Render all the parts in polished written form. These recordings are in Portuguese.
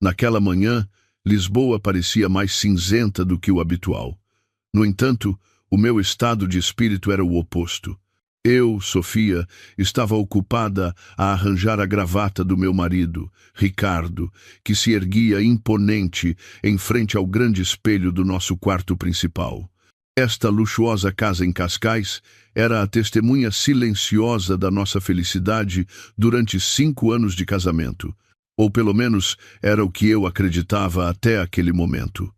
Naquela manhã, Lisboa parecia mais cinzenta do que o habitual. No entanto, o meu estado de espírito era o oposto. Eu, Sofia, estava ocupada a arranjar a gravata do meu marido, Ricardo, que se erguia imponente em frente ao grande espelho do nosso quarto principal. Esta luxuosa casa em Cascais era a testemunha silenciosa da nossa felicidade durante 5 anos de casamento. Ou pelo menos era o que eu acreditava até aquele momento.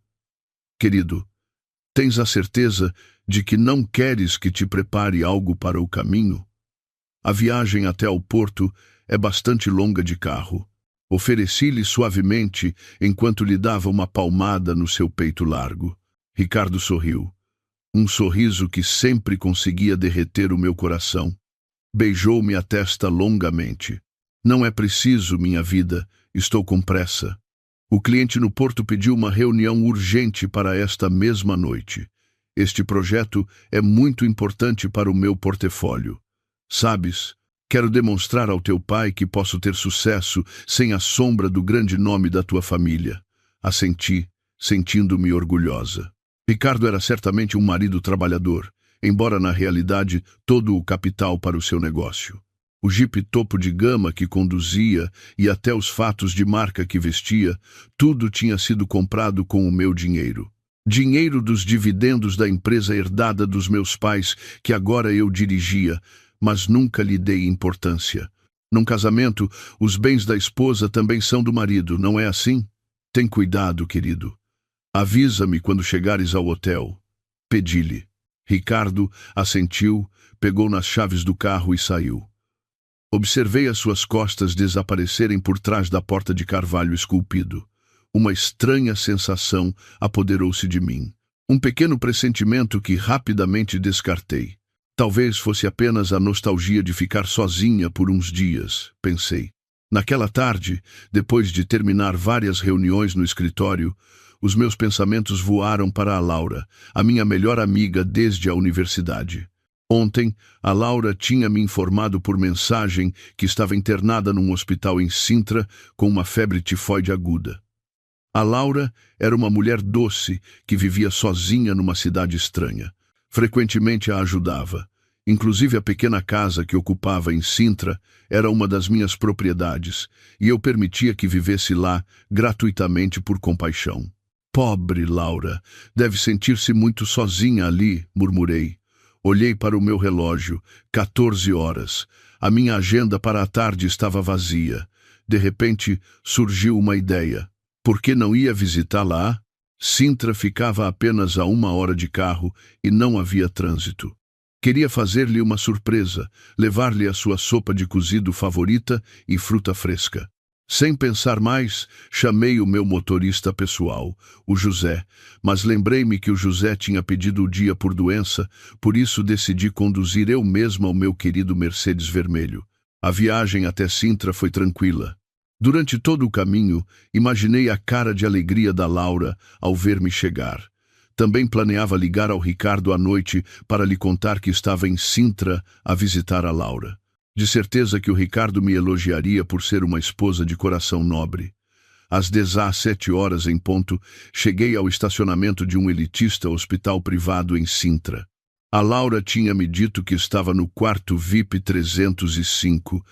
Querido, tens a certeza de que não queres que te prepare algo para o caminho? A viagem até ao porto é bastante longa de carro. Ofereci-lhe suavemente enquanto lhe dava uma palmada no seu peito largo. Ricardo sorriu. Um sorriso que sempre conseguia derreter o meu coração. Beijou-me a testa longamente. Não é preciso, minha vida, estou com pressa. O cliente no porto pediu uma reunião urgente para esta mesma noite. Este projeto é muito importante para o meu portfólio. Sabes, quero demonstrar ao teu pai que posso ter sucesso sem a sombra do grande nome da tua família. Assenti, sentindo-me orgulhosa. Ricardo era certamente um marido trabalhador, embora na realidade todo o capital para o seu negócio. O jipe topo de gama que conduzia e até os fatos de marca que vestia, tudo tinha sido comprado com o meu dinheiro. Dinheiro dos dividendos da empresa herdada dos meus pais, que agora eu dirigia, mas nunca lhe dei importância. Num casamento, os bens da esposa também são do marido, não é assim? Tem cuidado, querido. Avisa-me quando chegares ao hotel. Pedi-lhe. Ricardo assentiu, pegou nas chaves do carro e saiu. Observei as suas costas desaparecerem por trás da porta de carvalho esculpido. Uma estranha sensação apoderou-se de mim. Um pequeno pressentimento que rapidamente descartei. Talvez fosse apenas a nostalgia de ficar sozinha por uns dias, pensei. Naquela tarde, depois de terminar várias reuniões no escritório, os meus pensamentos voaram para a Laura, a minha melhor amiga desde a universidade. Ontem, a Laura tinha me informado por mensagem que estava internada num hospital em Sintra com uma febre tifoide aguda. A Laura era uma mulher doce que vivia sozinha numa cidade estranha. Frequentemente a ajudava. Inclusive a pequena casa que ocupava em Sintra era uma das minhas propriedades, e eu permitia que vivesse lá gratuitamente por compaixão. Pobre Laura, deve sentir-se muito sozinha ali, murmurei. Olhei para o meu relógio, 14 horas. A minha agenda para a tarde estava vazia. De repente, surgiu uma ideia. Por que não ia visitá-la? Sintra ficava apenas a 1 hora de carro e não havia trânsito. Queria fazer-lhe uma surpresa, levar-lhe a sua sopa de cozido favorita e fruta fresca. Sem pensar mais, chamei o meu motorista pessoal, o José, mas lembrei-me que o José tinha pedido o dia por doença, por isso decidi conduzir eu mesma o meu querido Mercedes vermelho. A viagem até Sintra foi tranquila. Durante todo o caminho, imaginei a cara de alegria da Laura ao ver-me chegar. Também planeava ligar ao Ricardo à noite para lhe contar que estava em Sintra a visitar a Laura. De certeza que o Ricardo me elogiaria por ser uma esposa de coração nobre. Às 17 horas em ponto, cheguei ao estacionamento de um elitista hospital privado em Sintra. A Laura tinha me dito que estava no quarto VIP 305.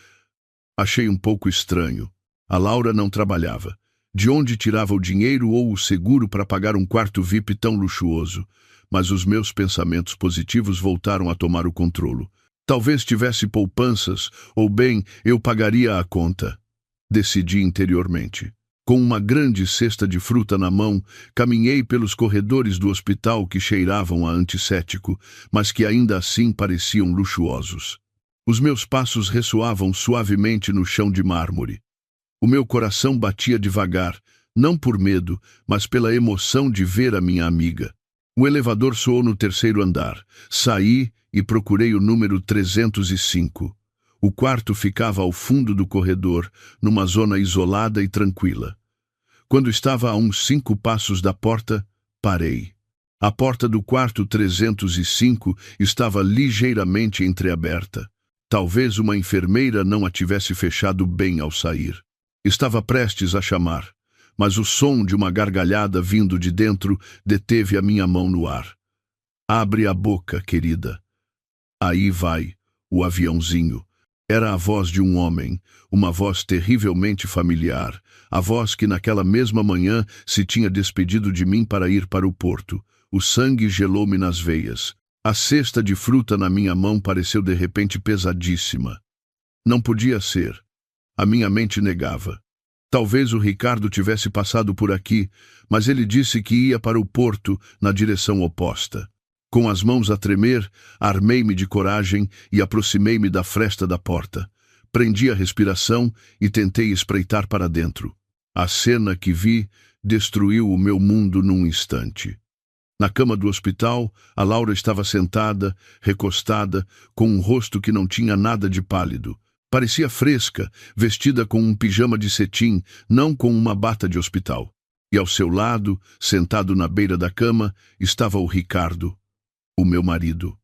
Achei um pouco estranho. A Laura não trabalhava. De onde tirava o dinheiro ou o seguro para pagar um quarto VIP tão luxuoso? Mas os meus pensamentos positivos voltaram a tomar o controle. Talvez tivesse poupanças, ou bem, eu pagaria a conta. Decidi interiormente. Com uma grande cesta de fruta na mão, caminhei pelos corredores do hospital que cheiravam a antisséptico, mas que ainda assim pareciam luxuosos. Os meus passos ressoavam suavemente no chão de mármore. O meu coração batia devagar, não por medo, mas pela emoção de ver a minha amiga. O elevador soou no 3º andar. Saí e procurei o número 305. O quarto ficava ao fundo do corredor, numa zona isolada e tranquila. Quando estava a uns 5 passos da porta, parei. A porta do quarto 305 estava ligeiramente entreaberta. Talvez uma enfermeira não a tivesse fechado bem ao sair. Estava prestes a chamar. mas o som de uma gargalhada vindo de dentro deteve a minha mão no ar. Abre a boca, querida. Aí vai, o aviãozinho. Era a voz de um homem, uma voz terrivelmente familiar, a voz que naquela mesma manhã se tinha despedido de mim para ir para o porto. O sangue gelou-me nas veias. A cesta de fruta na minha mão pareceu de repente pesadíssima. Não podia ser. A minha mente negava. Talvez o Ricardo tivesse passado por aqui, mas ele disse que ia para o porto na direção oposta. Com as mãos a tremer, armei-me de coragem e aproximei-me da fresta da porta. Prendi a respiração e tentei espreitar para dentro. A cena que vi destruiu o meu mundo num instante. Na cama do hospital, a Laura estava sentada, recostada, com um rosto que não tinha nada de pálido. Parecia fresca, vestida com um pijama de cetim, não com uma bata de hospital. E ao seu lado, sentado na beira da cama, estava o Ricardo, o meu marido.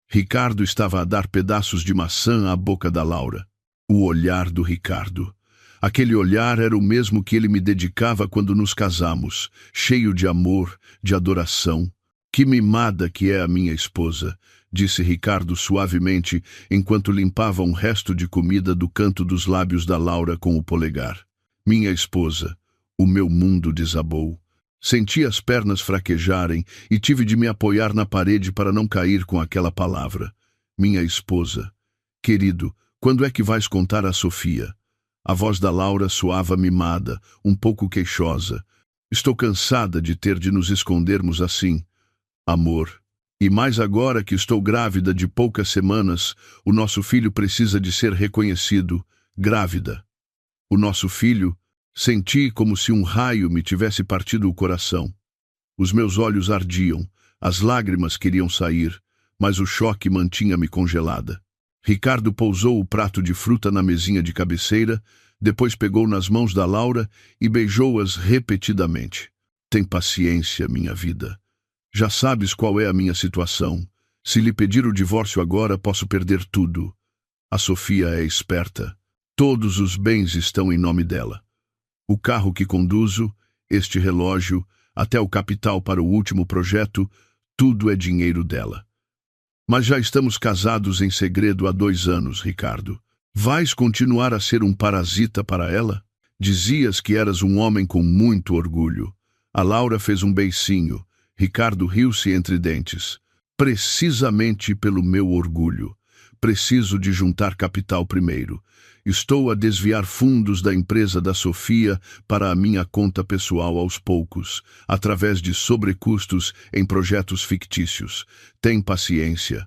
Ricardo estava a dar pedaços de maçã à boca da Laura. O olhar do Ricardo. Aquele olhar era o mesmo que ele me dedicava quando nos casamos, cheio de amor, de adoração. Que mimada que é a minha esposa, disse Ricardo suavemente, enquanto limpava um resto de comida do canto dos lábios da Laura com o polegar. Minha esposa. O meu mundo desabou. Senti as pernas fraquejarem e tive de me apoiar na parede para não cair com aquela palavra. Minha esposa. Querido, quando é que vais contar a Sofia? A voz da Laura soava mimada, um pouco queixosa. Estou cansada de ter de nos escondermos assim. Amor. E mais agora que estou grávida de poucas semanas, o nosso filho precisa de ser reconhecido. Grávida. O nosso filho. Senti como se um raio me tivesse partido o coração. Os meus olhos ardiam, as lágrimas queriam sair, mas o choque mantinha-me congelada. Ricardo pousou o prato de fruta na mesinha de cabeceira, depois pegou nas mãos da Laura e beijou-as repetidamente. Tem paciência, minha vida. Já sabes qual é a minha situação. Se lhe pedir o divórcio agora, posso perder tudo. A Sofia é esperta. Todos os bens estão em nome dela. O carro que conduzo, este relógio, até o capital para o último projeto, tudo é dinheiro dela. Mas já estamos casados em segredo há 2 anos, Ricardo. Vais continuar a ser um parasita para ela? Dizias que eras um homem com muito orgulho. A Laura fez um beicinho. Ricardo riu-se entre dentes. Precisamente pelo meu orgulho. Preciso de juntar capital primeiro. Estou a desviar fundos da empresa da Sofia para a minha conta pessoal aos poucos, através de sobrecustos em projetos fictícios. Tem paciência.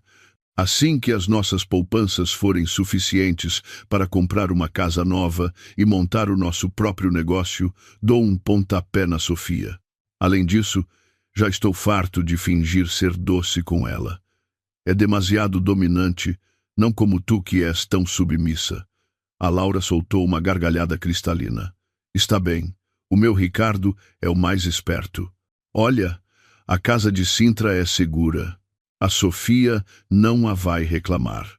Assim que as nossas poupanças forem suficientes para comprar uma casa nova e montar o nosso próprio negócio, dou um pontapé na Sofia. Além disso, já estou farto de fingir ser doce com ela. É demasiado dominante, não como tu que és tão submissa. A Laura soltou uma gargalhada cristalina. Está bem, o meu Ricardo é o mais esperto. Olha, a casa de Sintra é segura. A Sofia não a vai reclamar.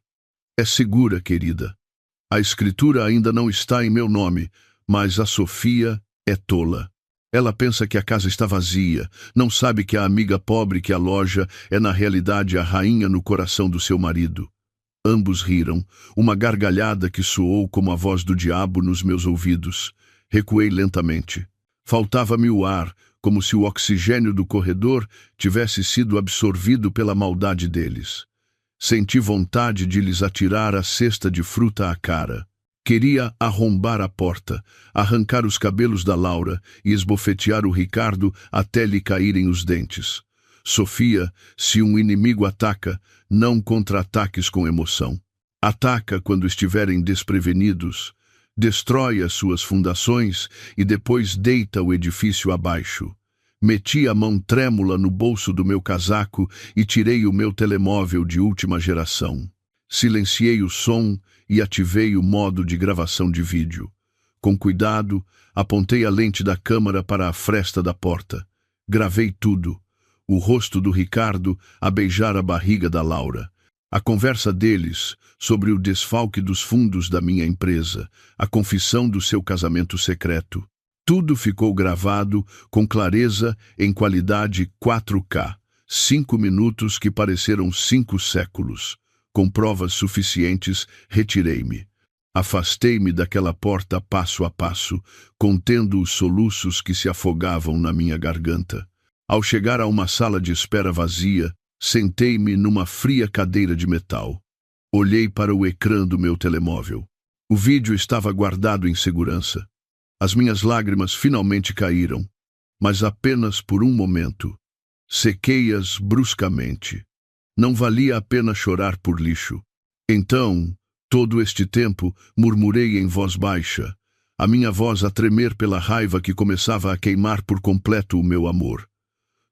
É segura, querida. A escritura ainda não está em meu nome, mas a Sofia é tola. Ela pensa que a casa está vazia, não sabe que a amiga pobre que aloja é na realidade a rainha no coração do seu marido. Ambos riram, uma gargalhada que soou como a voz do diabo nos meus ouvidos. Recuei lentamente. Faltava-me o ar, como se o oxigênio do corredor tivesse sido absorvido pela maldade deles. Senti vontade de lhes atirar a cesta de fruta à cara. Queria arrombar a porta, arrancar os cabelos da Laura e esbofetear o Ricardo até lhe caírem os dentes. Sofia, se um inimigo ataca, não contra-ataques com emoção. Ataca quando estiverem desprevenidos, destrói as suas fundações e depois deita o edifício abaixo. Meti a mão trêmula no bolso do meu casaco e tirei o meu telemóvel de última geração. Silenciei o som e ativei o modo de gravação de vídeo. Com cuidado, apontei a lente da câmera para a fresta da porta. Gravei tudo. O rosto do Ricardo a beijar a barriga da Laura. A conversa deles sobre o desfalque dos fundos da minha empresa, a confissão do seu casamento secreto. Tudo ficou gravado com clareza em qualidade 4K. 5 minutos que pareceram 5 séculos. Com provas suficientes, retirei-me. Afastei-me daquela porta passo a passo, contendo os soluços que se afogavam na minha garganta. Ao chegar a uma sala de espera vazia, sentei-me numa fria cadeira de metal. Olhei para o ecrã do meu telemóvel. O vídeo estava guardado em segurança. As minhas lágrimas finalmente caíram, mas apenas por um momento. Sequei-as bruscamente. Não valia a pena chorar por lixo. Então, todo este tempo, murmurei em voz baixa, a minha voz a tremer pela raiva que começava a queimar por completo o meu amor.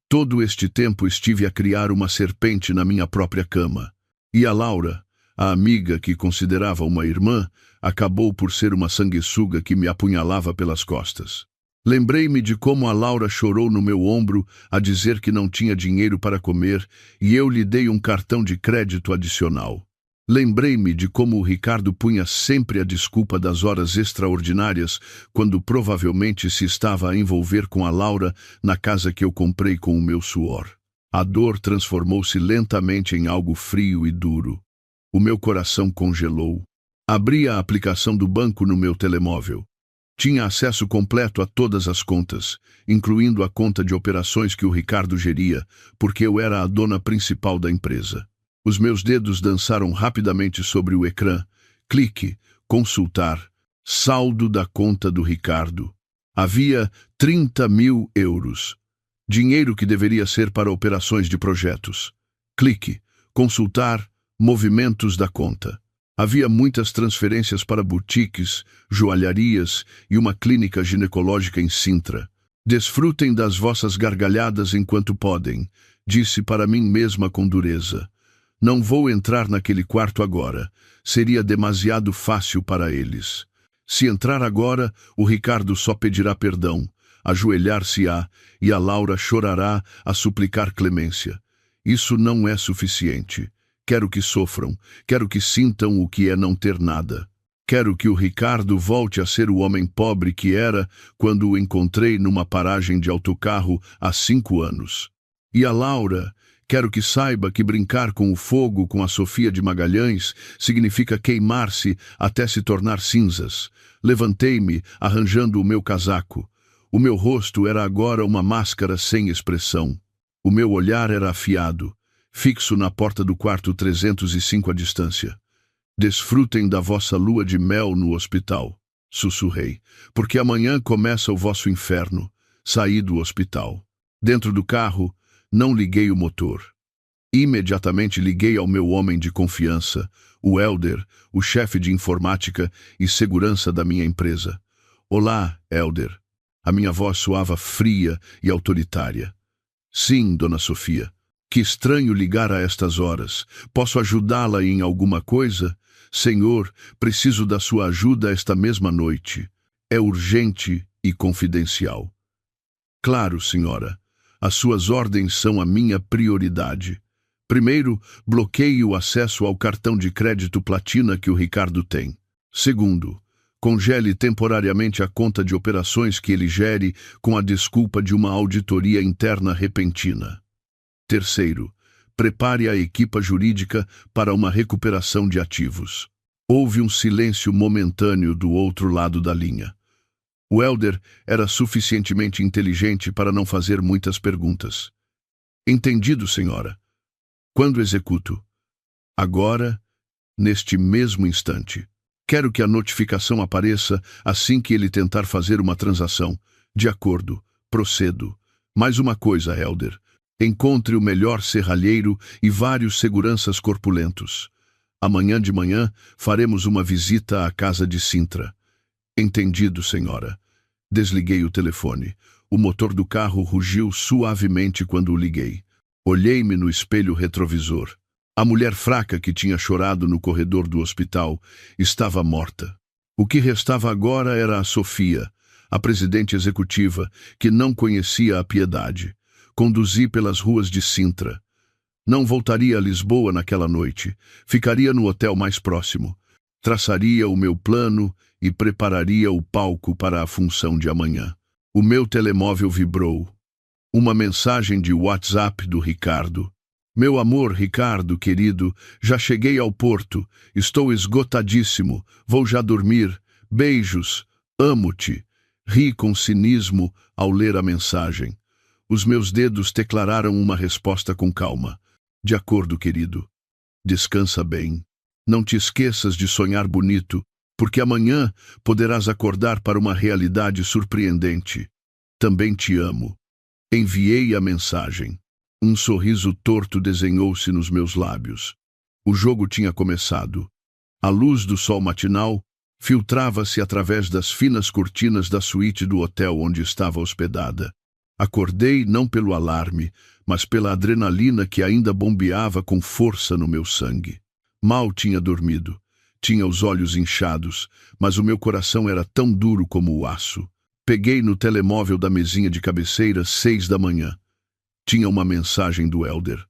Todo este tempo estive a criar uma serpente na minha própria cama. E a Laura, a amiga que considerava uma irmã, acabou por ser uma sanguessuga que me apunhalava pelas costas. Lembrei-me de como a Laura chorou no meu ombro a dizer que não tinha dinheiro para comer e eu lhe dei um cartão de crédito adicional. Lembrei-me de como o Ricardo punha sempre a desculpa das horas extraordinárias quando provavelmente se estava a envolver com a Laura na casa que eu comprei com o meu suor. A dor transformou-se lentamente em algo frio e duro. O meu coração congelou. Abri a aplicação do banco no meu telemóvel. Tinha acesso completo a todas as contas, incluindo a conta de operações que o Ricardo geria, porque eu era a dona principal da empresa. Os meus dedos dançaram rapidamente sobre o ecrã. Clique, consultar, saldo da conta do Ricardo. Havia 30.000 euros. Dinheiro que deveria ser para operações de projetos. Clique, consultar, movimentos da conta. Havia muitas transferências para boutiques, joalharias e uma clínica ginecológica em Sintra. Desfrutem das vossas gargalhadas enquanto podem, disse para mim mesma com dureza. Não vou entrar naquele quarto agora. Seria demasiado fácil para eles. Se entrar agora, o Ricardo só pedirá perdão, ajoelhar-se-á e a Laura chorará a suplicar clemência. Isso não é suficiente. Quero que sofram, quero que sintam o que é não ter nada. Quero que o Ricardo volte a ser o homem pobre que era quando o encontrei numa paragem de autocarro há 5 anos. E a Laura, quero que saiba que brincar com o fogo com a Sofia de Magalhães significa queimar-se até se tornar cinzas. Levantei-me, arranjando o meu casaco. O meu rosto era agora uma máscara sem expressão. O meu olhar era afiado, fixo na porta do quarto 305 à distância. Desfrutem da vossa lua de mel no hospital, sussurrei, porque amanhã começa o vosso inferno. Saí do hospital. Dentro do carro, não liguei o motor. Imediatamente liguei ao meu homem de confiança, o Helder, o chefe de informática e segurança da minha empresa. Olá, Helder. A minha voz soava fria e autoritária. Sim, dona Sofia. Que estranho ligar a estas horas. Posso ajudá-la em alguma coisa? Senhor, preciso da sua ajuda esta mesma noite. É urgente e confidencial. Claro, senhora. As suas ordens são a minha prioridade. Primeiro, bloqueie o acesso ao cartão de crédito Platina que o Ricardo tem. Segundo, congele temporariamente a conta de operações que ele gere com a desculpa de uma auditoria interna repentina. Terceiro, prepare a equipa jurídica para uma recuperação de ativos. Houve um silêncio momentâneo do outro lado da linha. O Helder era suficientemente inteligente para não fazer muitas perguntas. Entendido, senhora. Quando executo? Agora, neste mesmo instante. Quero que a notificação apareça assim que ele tentar fazer uma transação. De acordo, procedo. Mais uma coisa, Helder. Encontre o melhor serralheiro e vários seguranças corpulentos. Amanhã de manhã faremos uma visita à casa de Sintra. Entendido, senhora. Desliguei o telefone. O motor do carro rugiu suavemente quando o liguei. Olhei-me no espelho retrovisor. A mulher fraca que tinha chorado no corredor do hospital estava morta. O que restava agora era a Sofia, a presidente executiva, que não conhecia a piedade. Conduzi pelas ruas de Sintra. Não voltaria a Lisboa naquela noite. Ficaria no hotel mais próximo. Traçaria o meu plano e prepararia o palco para a função de amanhã. O meu telemóvel vibrou. Uma mensagem de WhatsApp do Ricardo. Meu amor, Ricardo, querido, já cheguei ao porto. Estou esgotadíssimo. Vou já dormir. Beijos. Amo-te. Ri com cinismo ao ler a mensagem. Os meus dedos teclararam uma resposta com calma. De acordo, querido. Descansa bem. Não te esqueças de sonhar bonito, porque amanhã poderás acordar para uma realidade surpreendente. Também te amo. Enviei a mensagem. Um sorriso torto desenhou-se nos meus lábios. O jogo tinha começado. A luz do sol matinal filtrava-se através das finas cortinas da suíte do hotel onde estava hospedada. Acordei não pelo alarme, mas pela adrenalina que ainda bombeava com força no meu sangue. Mal tinha dormido. Tinha os olhos inchados, mas o meu coração era tão duro como o aço. Peguei no telemóvel da mesinha de cabeceira 6 da manhã. Tinha uma mensagem do Elder.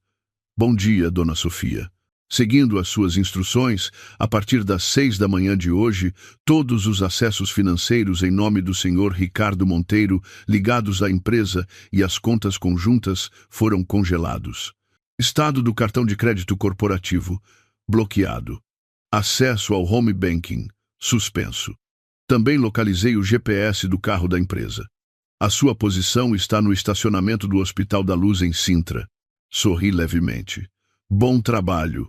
Bom dia, Dona Sofia. Seguindo as suas instruções, a partir das 6 da manhã de hoje, todos os acessos financeiros em nome do senhor Ricardo Monteiro, ligados à empresa e às contas conjuntas, foram congelados. Estado do cartão de crédito corporativo, bloqueado. Acesso ao home banking, suspenso. Também localizei o GPS do carro da empresa. A sua posição está no estacionamento do Hospital da Luz em Sintra. Sorri levemente. Bom trabalho,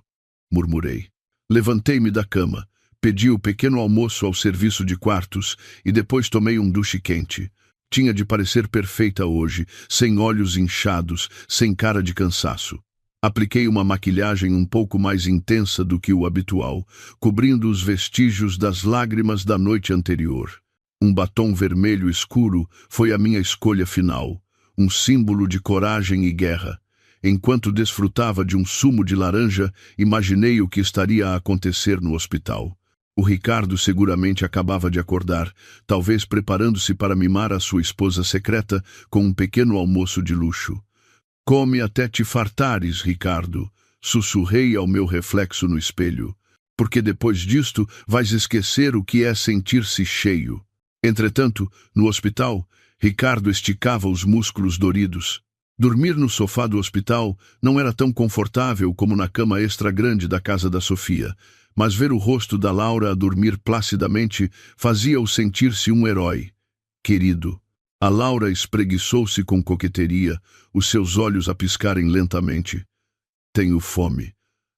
murmurei. Levantei-me da cama, pedi o pequeno almoço ao serviço de quartos e depois tomei um duche quente. Tinha de parecer perfeita hoje, sem olhos inchados, sem cara de cansaço. Apliquei uma maquilhagem um pouco mais intensa do que o habitual, cobrindo os vestígios das lágrimas da noite anterior. Um batom vermelho escuro foi a minha escolha final, um símbolo de coragem e guerra. Enquanto desfrutava de um sumo de laranja, imaginei o que estaria a acontecer no hospital. O Ricardo seguramente acabava de acordar, talvez preparando-se para mimar a sua esposa secreta com um pequeno almoço de luxo. Come até te fartares, Ricardo, sussurrei ao meu reflexo no espelho, porque depois disto vais esquecer o que é sentir-se cheio. Entretanto, no hospital, Ricardo esticava os músculos doridos. Dormir no sofá do hospital não era tão confortável como na cama extra grande da casa da Sofia, mas ver o rosto da Laura a dormir placidamente fazia-o sentir-se um herói. Querido. A Laura espreguiçou-se com coqueteria, os seus olhos a piscarem lentamente. Tenho fome.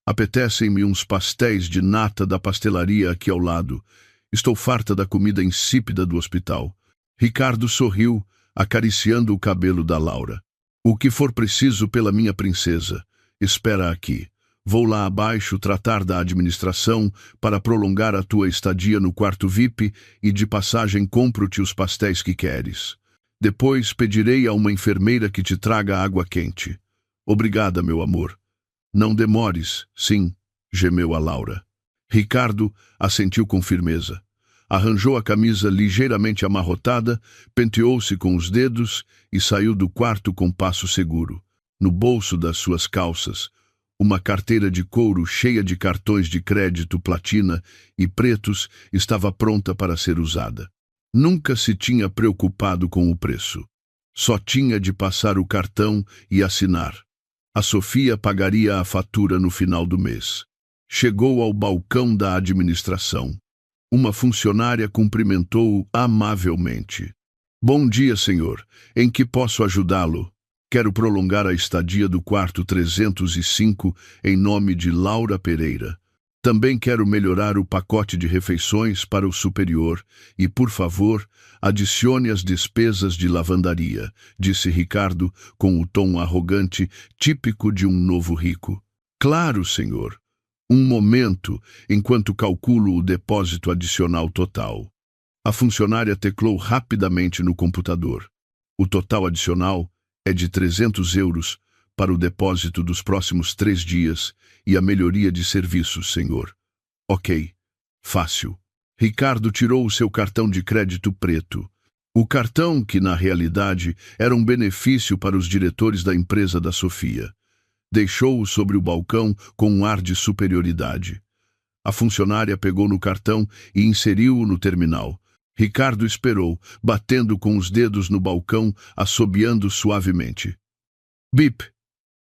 Apetecem-me uns pastéis de nata da pastelaria aqui ao lado. Estou farta da comida insípida do hospital. Ricardo sorriu, acariciando o cabelo da Laura. O que for preciso pela minha princesa. Espera aqui. Vou lá abaixo tratar da administração para prolongar a tua estadia no quarto VIP e de passagem compro-te os pastéis que queres. Depois pedirei a uma enfermeira que te traga água quente. Obrigada, meu amor. Não demores, sim, gemeu a Laura. Ricardo assentiu com firmeza. Arranjou a camisa ligeiramente amarrotada, penteou-se com os dedos e saiu do quarto com passo seguro. No bolso das suas calças, uma carteira de couro cheia de cartões de crédito platina e pretos estava pronta para ser usada. Nunca se tinha preocupado com o preço. Só tinha de passar o cartão e assinar. A Sofia pagaria a fatura no final do mês. Chegou ao balcão da administração. Uma funcionária cumprimentou-o amavelmente. Bom dia, senhor. Em que posso ajudá-lo? Quero prolongar a estadia do quarto 305 em nome de Laura Pereira. Também quero melhorar o pacote de refeições para o superior e, por favor, adicione as despesas de lavandaria, disse Ricardo com o tom arrogante típico de um novo rico. Claro, senhor. Um momento, enquanto calculo o depósito adicional total. A funcionária teclou rapidamente no computador. O total adicional é de 300 euros para o depósito dos próximos 3 dias e a melhoria de serviços, senhor. Ok. Fácil. Ricardo tirou o seu cartão de crédito preto. O cartão que, na realidade, era um benefício para os diretores da empresa da Sofia. Deixou-o sobre o balcão com um ar de superioridade. A funcionária pegou no cartão e inseriu-o no terminal. Ricardo esperou, batendo com os dedos no balcão, assobiando suavemente. Bip!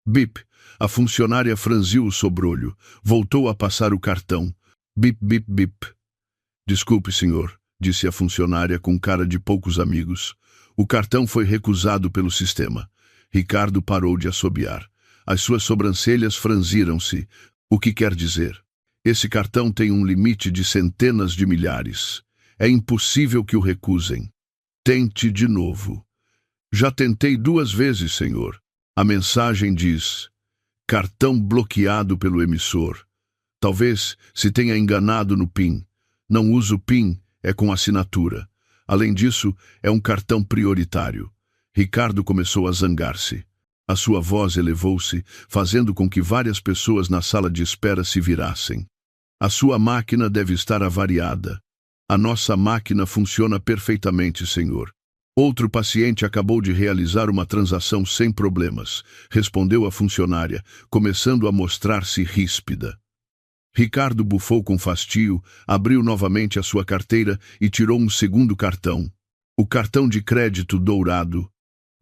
Bip! A funcionária franziu o sobrolho. Voltou a passar o cartão. Bip, bip, bip. Desculpe, senhor, disse a funcionária com cara de poucos amigos. O cartão foi recusado pelo sistema. Ricardo parou de assobiar. As suas sobrancelhas franziram-se. O que quer dizer? Esse cartão tem um limite de centenas de milhares. É impossível que o recusem. Tente de novo. Já tentei 2 vezes, senhor. A mensagem diz: cartão bloqueado pelo emissor. Talvez se tenha enganado no PIN. Não uso PIN, é com assinatura. Além disso, é um cartão prioritário. Ricardo começou a zangar-se. A sua voz elevou-se, fazendo com que várias pessoas na sala de espera se virassem. A sua máquina deve estar avariada. A nossa máquina funciona perfeitamente, senhor. Outro paciente acabou de realizar uma transação sem problemas, respondeu a funcionária, começando a mostrar-se ríspida. Ricardo bufou com fastio, abriu novamente a sua carteira e tirou um segundo cartão. O cartão de crédito dourado,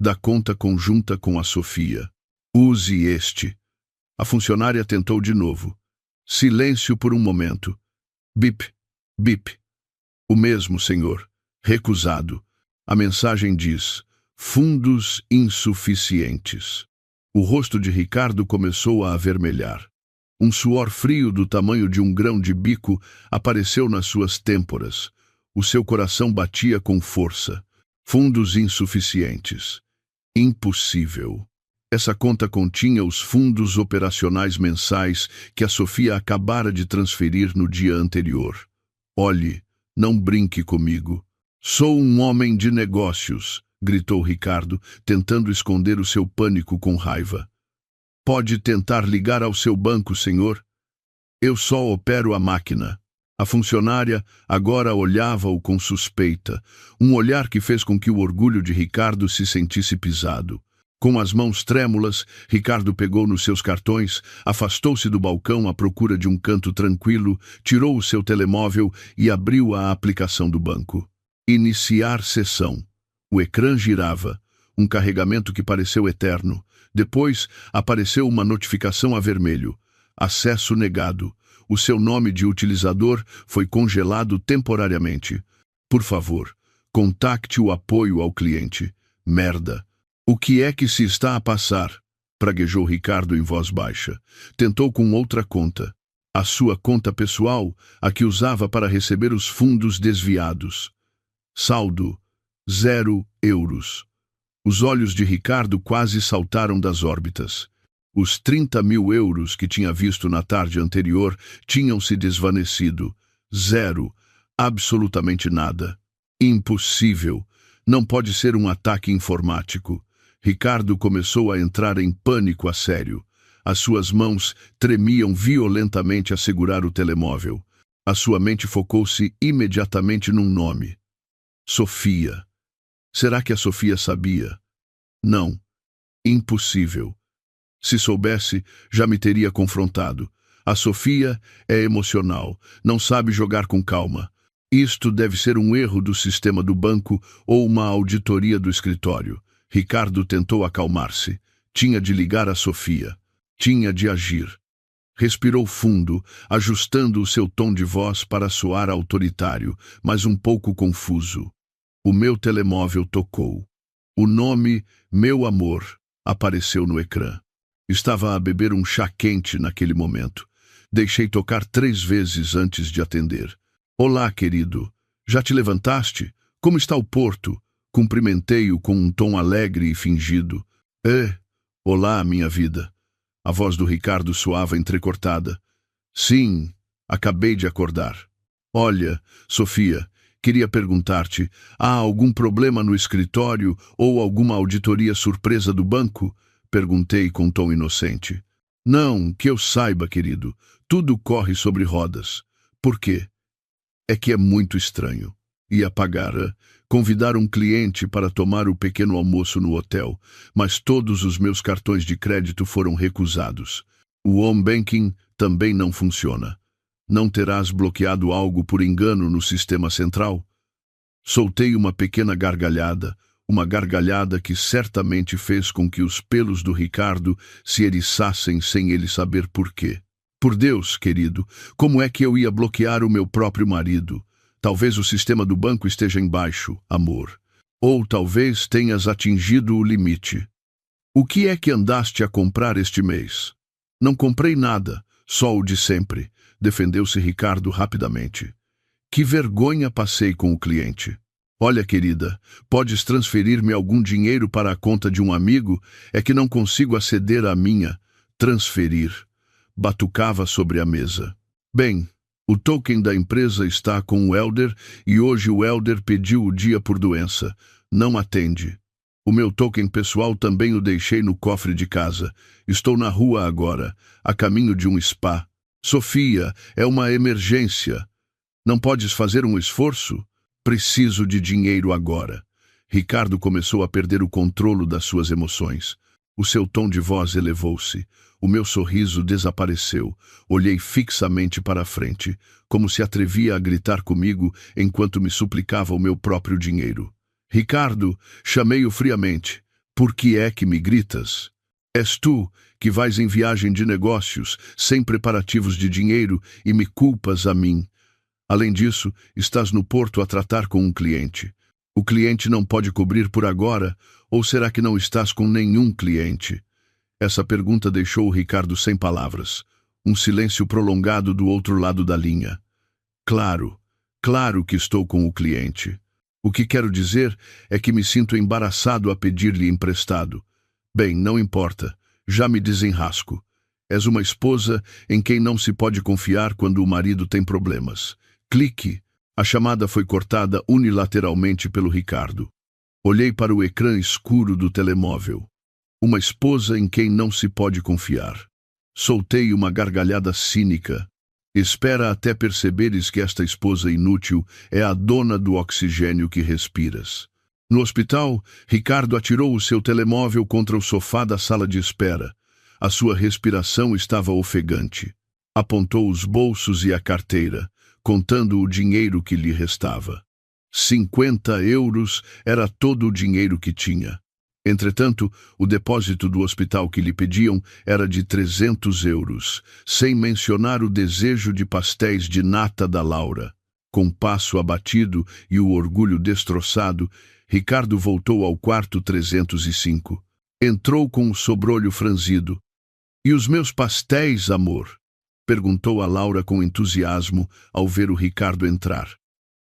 da conta conjunta com a Sofia. Use este. A funcionária tentou de novo. Silêncio por um momento. Bip, bip. O mesmo, senhor. Recusado. A mensagem diz: fundos insuficientes. O rosto de Ricardo começou a avermelhar. Um suor frio do tamanho de um grão de bico apareceu nas suas têmporas. O seu coração batia com força. Fundos insuficientes. Impossível. Essa conta continha os fundos operacionais mensais que a Sofia acabara de transferir no dia anterior. Olhe, não brinque comigo. Sou um homem de negócios, gritou Ricardo, tentando esconder o seu pânico com raiva. Pode tentar ligar ao seu banco, senhor? Eu só opero a máquina. A funcionária agora olhava-o com suspeita, um olhar que fez com que o orgulho de Ricardo se sentisse pisado. Com as mãos trêmulas, Ricardo pegou nos seus cartões, afastou-se do balcão à procura de um canto tranquilo, tirou o seu telemóvel e abriu a aplicação do banco. Iniciar sessão. O ecrã girava, um carregamento que pareceu eterno. Depois, apareceu uma notificação a vermelho. Acesso negado. O seu nome de utilizador foi congelado temporariamente. Por favor, contacte o apoio ao cliente. Merda. O que é que se está a passar? Praguejou Ricardo em voz baixa. Tentou com outra conta. A sua conta pessoal, a que usava para receber os fundos desviados. Saldo: 0 euros. Os olhos de Ricardo quase saltaram das órbitas. Os 30.000 euros que tinha visto na tarde anterior tinham se desvanecido. 0. Absolutamente nada. Impossível. Não pode ser um ataque informático. Ricardo começou a entrar em pânico a sério. As suas mãos tremiam violentamente a segurar o telemóvel. A sua mente focou-se imediatamente num nome. Sofia. Será que a Sofia sabia? Não. Impossível. Se soubesse, já me teria confrontado. A Sofia é emocional, não sabe jogar com calma. Isto deve ser um erro do sistema do banco ou uma auditoria do escritório. Ricardo tentou acalmar-se. Tinha de ligar a Sofia. Tinha de agir. Respirou fundo, ajustando o seu tom de voz para soar autoritário, mas um pouco confuso. O meu telemóvel tocou. O nome, meu amor, apareceu no ecrã. Estava a beber um chá quente naquele momento. Deixei tocar 3 vezes antes de atender. Olá, querido. Já te levantaste? Como está o Porto? Cumprimentei-o com um tom alegre e fingido. Olá, minha vida. A voz do Ricardo soava entrecortada. Sim, acabei de acordar. Olha, Sofia, queria perguntar-te, há algum problema no escritório ou alguma auditoria surpresa do banco? Perguntei com tom inocente. Não, que eu saiba, querido. Tudo corre sobre rodas. Por quê? É que é muito estranho. Ia pagar, convidar um cliente para tomar o pequeno almoço no hotel, mas todos os meus cartões de crédito foram recusados. O home banking também não funciona. Não terás bloqueado algo por engano no sistema central? Soltei uma pequena gargalhada, uma gargalhada que certamente fez com que os pelos do Ricardo se eriçassem sem ele saber por quê. Por Deus, querido, como é que eu ia bloquear o meu próprio marido? Talvez o sistema do banco esteja embaixo, amor. Ou talvez tenhas atingido o limite. O que é que andaste a comprar este mês? Não comprei nada, só o de sempre, defendeu-se Ricardo rapidamente. Que vergonha passei com o cliente. Olha, querida, podes transferir-me algum dinheiro para a conta de um amigo? É que não consigo aceder à minha. Transferir. Batucava sobre a mesa. Bem, o token da empresa está com o Elder e hoje o Elder pediu o dia por doença. Não atende. O meu token pessoal também o deixei no cofre de casa. Estou na rua agora, a caminho de um spa. Sofia, é uma emergência. Não podes fazer um esforço? Preciso de dinheiro agora. Ricardo começou a perder o controle das suas emoções. O seu tom de voz elevou-se. O meu sorriso desapareceu. Olhei fixamente para a frente, como se atrevia a gritar comigo enquanto me suplicava o meu próprio dinheiro. Ricardo, chamei-o friamente. Por que é que me gritas? És tu que vais em viagem de negócios, sem preparativos de dinheiro, e me culpas a mim. Além disso, estás no porto a tratar com um cliente. O cliente não pode cobrir por agora, ou será que não estás com nenhum cliente? Essa pergunta deixou o Ricardo sem palavras. Um silêncio prolongado do outro lado da linha. Claro que estou com o cliente. O que quero dizer é que me sinto embaraçado a pedir-lhe emprestado. Bem, não importa, já me desenrasco. És uma esposa em quem não se pode confiar quando o marido tem problemas. Clique. A chamada foi cortada unilateralmente pelo Ricardo. Olhei para o ecrã escuro do telemóvel. Uma esposa em quem não se pode confiar. Soltei uma gargalhada cínica. Espera até perceberes que esta esposa inútil é a dona do oxigênio que respiras. No hospital, Ricardo atirou o seu telemóvel contra o sofá da sala de espera. A sua respiração estava ofegante. Apontou os bolsos e a carteira, contando o dinheiro que lhe restava. 50 euros era todo o dinheiro que tinha. Entretanto, o depósito do hospital que lhe pediam era de 300 euros, sem mencionar o desejo de pastéis de nata da Laura. Com o passo abatido e o orgulho destroçado, Ricardo voltou ao quarto 305. Entrou com o sobrolho franzido. "E os meus pastéis, amor?" perguntou a Laura com entusiasmo ao ver o Ricardo entrar.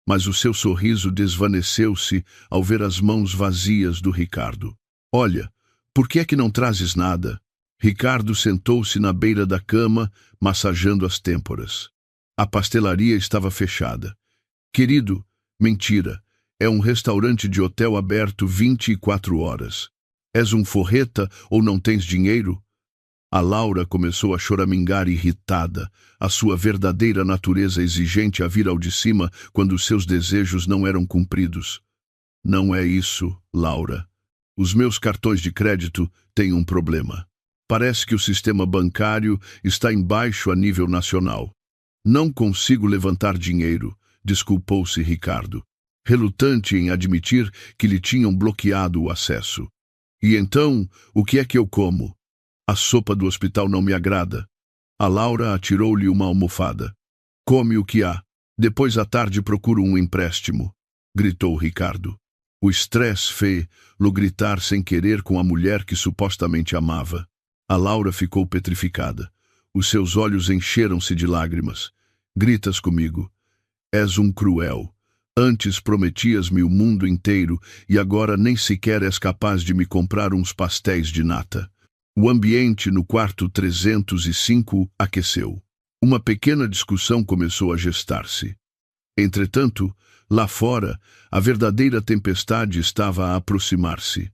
Mas o seu sorriso desvaneceu-se ao ver as mãos vazias do Ricardo. "Olha, por que é que não trazes nada?" Ricardo sentou-se na beira da cama, massageando as têmporas. A pastelaria estava fechada. "Querido, mentira. É um restaurante de hotel aberto 24 horas. És um forreta ou não tens dinheiro?" A Laura começou a choramingar irritada, a sua verdadeira natureza exigente a vir ao de cima quando seus desejos não eram cumpridos. "Não é isso, Laura. Os meus cartões de crédito têm um problema. Parece que o sistema bancário está em baixo a nível nacional. Não consigo levantar dinheiro", desculpou-se Ricardo, relutante em admitir que lhe tinham bloqueado o acesso. "E então, o que é que eu como? A sopa do hospital não me agrada." A Laura atirou-lhe uma almofada. "Come o que há. Depois à tarde procuro um empréstimo", gritou Ricardo. O estresse fez-lo gritar sem querer com a mulher que supostamente amava. A Laura ficou petrificada. Os seus olhos encheram-se de lágrimas. "Gritas comigo. És um cruel. Antes prometias-me o mundo inteiro e agora nem sequer és capaz de me comprar uns pastéis de nata." O ambiente no quarto 305 aqueceu. Uma pequena discussão começou a gestar-se. Entretanto, lá fora, a verdadeira tempestade estava a aproximar-se.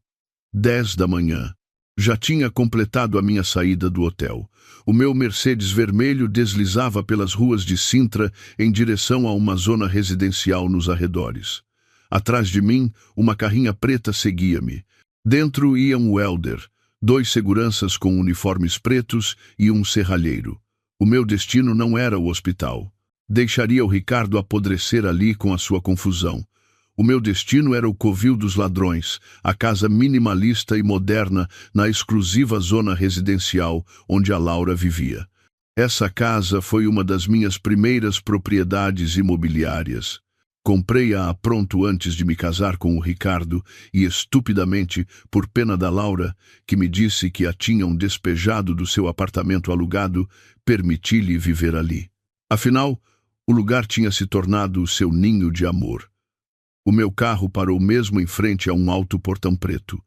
10 da manhã. Já tinha completado a minha saída do hotel. O meu Mercedes vermelho deslizava pelas ruas de Sintra em direção a uma zona residencial nos arredores. Atrás de mim, uma carrinha preta seguia-me. Dentro iam o Elder, 2 seguranças com uniformes pretos e um serralheiro. O meu destino não era o hospital. Deixaria o Ricardo apodrecer ali com a sua confusão. O meu destino era o covil dos ladrões, a casa minimalista e moderna na exclusiva zona residencial onde a Laura vivia. Essa casa foi uma das minhas primeiras propriedades imobiliárias. Comprei-a pronto antes de me casar com o Ricardo e, estupidamente, por pena da Laura, que me disse que a tinham despejado do seu apartamento alugado, permiti-lhe viver ali. Afinal, o lugar tinha se tornado o seu ninho de amor. O meu carro parou mesmo em frente a um alto portão preto.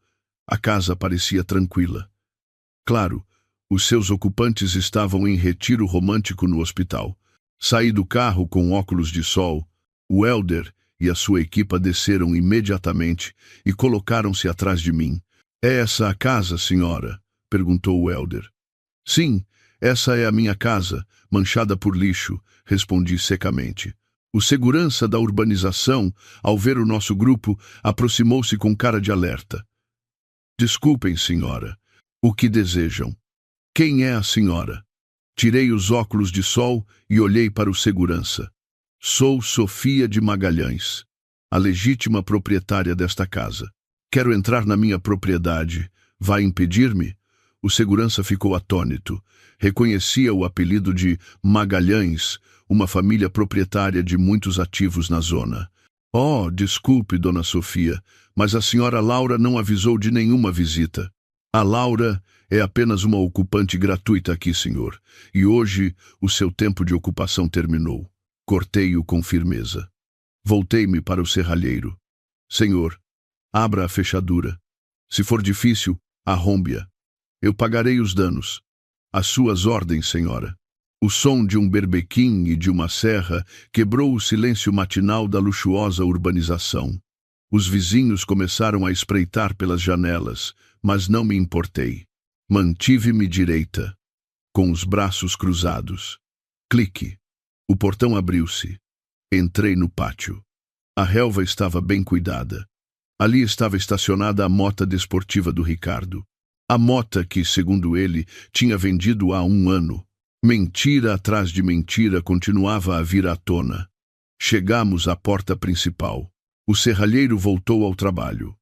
A casa parecia tranquila. Claro, os seus ocupantes estavam em retiro romântico no hospital. Saí do carro com óculos de sol. O Elder e a sua equipa desceram imediatamente e colocaram-se atrás de mim. "É essa a casa, senhora?" perguntou o Elder. "Sim, essa é a minha casa, manchada por lixo", respondi secamente. O segurança da urbanização, ao ver o nosso grupo, aproximou-se com cara de alerta. "Desculpem, senhora. O que desejam? Quem é a senhora?" Tirei os óculos de sol e olhei para o segurança. "Sou Sofia de Magalhães, a legítima proprietária desta casa. Quero entrar na minha propriedade. Vai impedir-me?" O segurança ficou atônito. Reconhecia o apelido de Magalhães, uma família proprietária de muitos ativos na zona. "Oh, desculpe, dona Sofia, mas a senhora Laura não avisou de nenhuma visita." "A Laura é apenas uma ocupante gratuita aqui, senhor, e hoje o seu tempo de ocupação terminou." Cortei-o com firmeza. Voltei-me para o serralheiro. "Senhor, abra a fechadura. Se for difícil, arrombe-a. Eu pagarei os danos." "Às suas ordens, senhora." O som de um berbequim e de uma serra quebrou o silêncio matinal da luxuosa urbanização. Os vizinhos começaram a espreitar pelas janelas, mas não me importei. Mantive-me direita, com os braços cruzados. Clique. O portão abriu-se. Entrei no pátio. A relva estava bem cuidada. Ali estava estacionada a mota desportiva do Ricardo. A mota que, segundo ele, tinha vendido há 1 ano. Mentira atrás de mentira continuava a vir à tona. Chegamos à porta principal. O serralheiro voltou ao trabalho.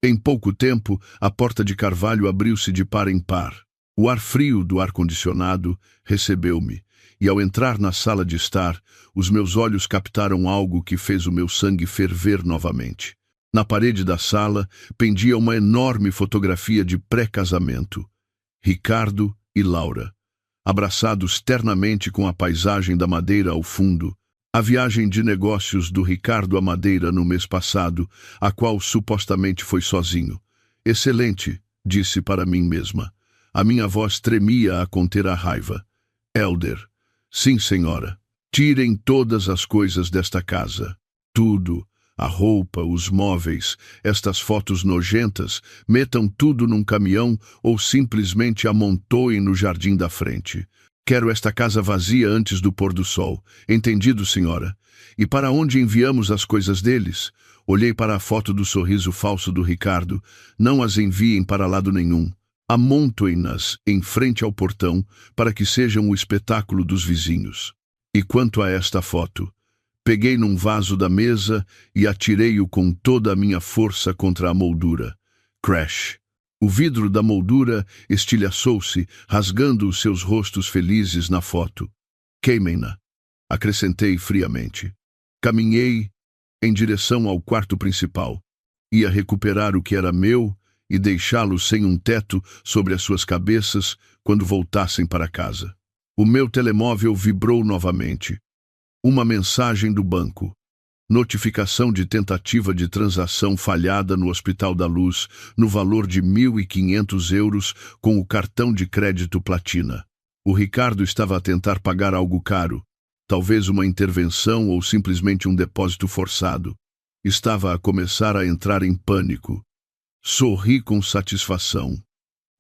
Em pouco tempo, a porta de carvalho abriu-se de par em par. O ar frio do ar-condicionado recebeu-me, e ao entrar na sala de estar, os meus olhos captaram algo que fez o meu sangue ferver novamente. Na parede da sala pendia uma enorme fotografia de pré-casamento. Ricardo e Laura, abraçados ternamente com a paisagem da Madeira ao fundo. A viagem de negócios do Ricardo à Madeira no mês passado, a qual supostamente foi sozinho. "Excelente", disse para mim mesma. A minha voz tremia a conter a raiva. "Elder." "Sim, senhora. Tirem todas as coisas desta casa. Tudo. A roupa, os móveis, estas fotos nojentas, metam tudo num caminhão ou simplesmente amontoem no jardim da frente. Quero esta casa vazia antes do pôr do sol. Entendido, senhora? E para onde enviamos as coisas deles?" Olhei para a foto do sorriso falso do Ricardo. "Não as enviem para lado nenhum. Amontoem-nas em frente ao portão para que sejam o espetáculo dos vizinhos." E quanto a esta foto? Peguei num vaso da mesa e atirei-o com toda a minha força contra a moldura. Crash! O vidro da moldura estilhaçou-se, rasgando os seus rostos felizes na foto. "Queimem-na", acrescentei friamente. Caminhei em direção ao quarto principal. Ia recuperar o que era meu e deixá-los sem um teto sobre as suas cabeças quando voltassem para casa. O meu telemóvel vibrou novamente. Uma mensagem do banco. Notificação de tentativa de transação falhada no Hospital da Luz, no valor de 1.500 euros com o cartão de crédito Platina. O Ricardo estava a tentar pagar algo caro, talvez uma intervenção ou simplesmente um depósito forçado. Estava a começar a entrar em pânico. Sorri com satisfação.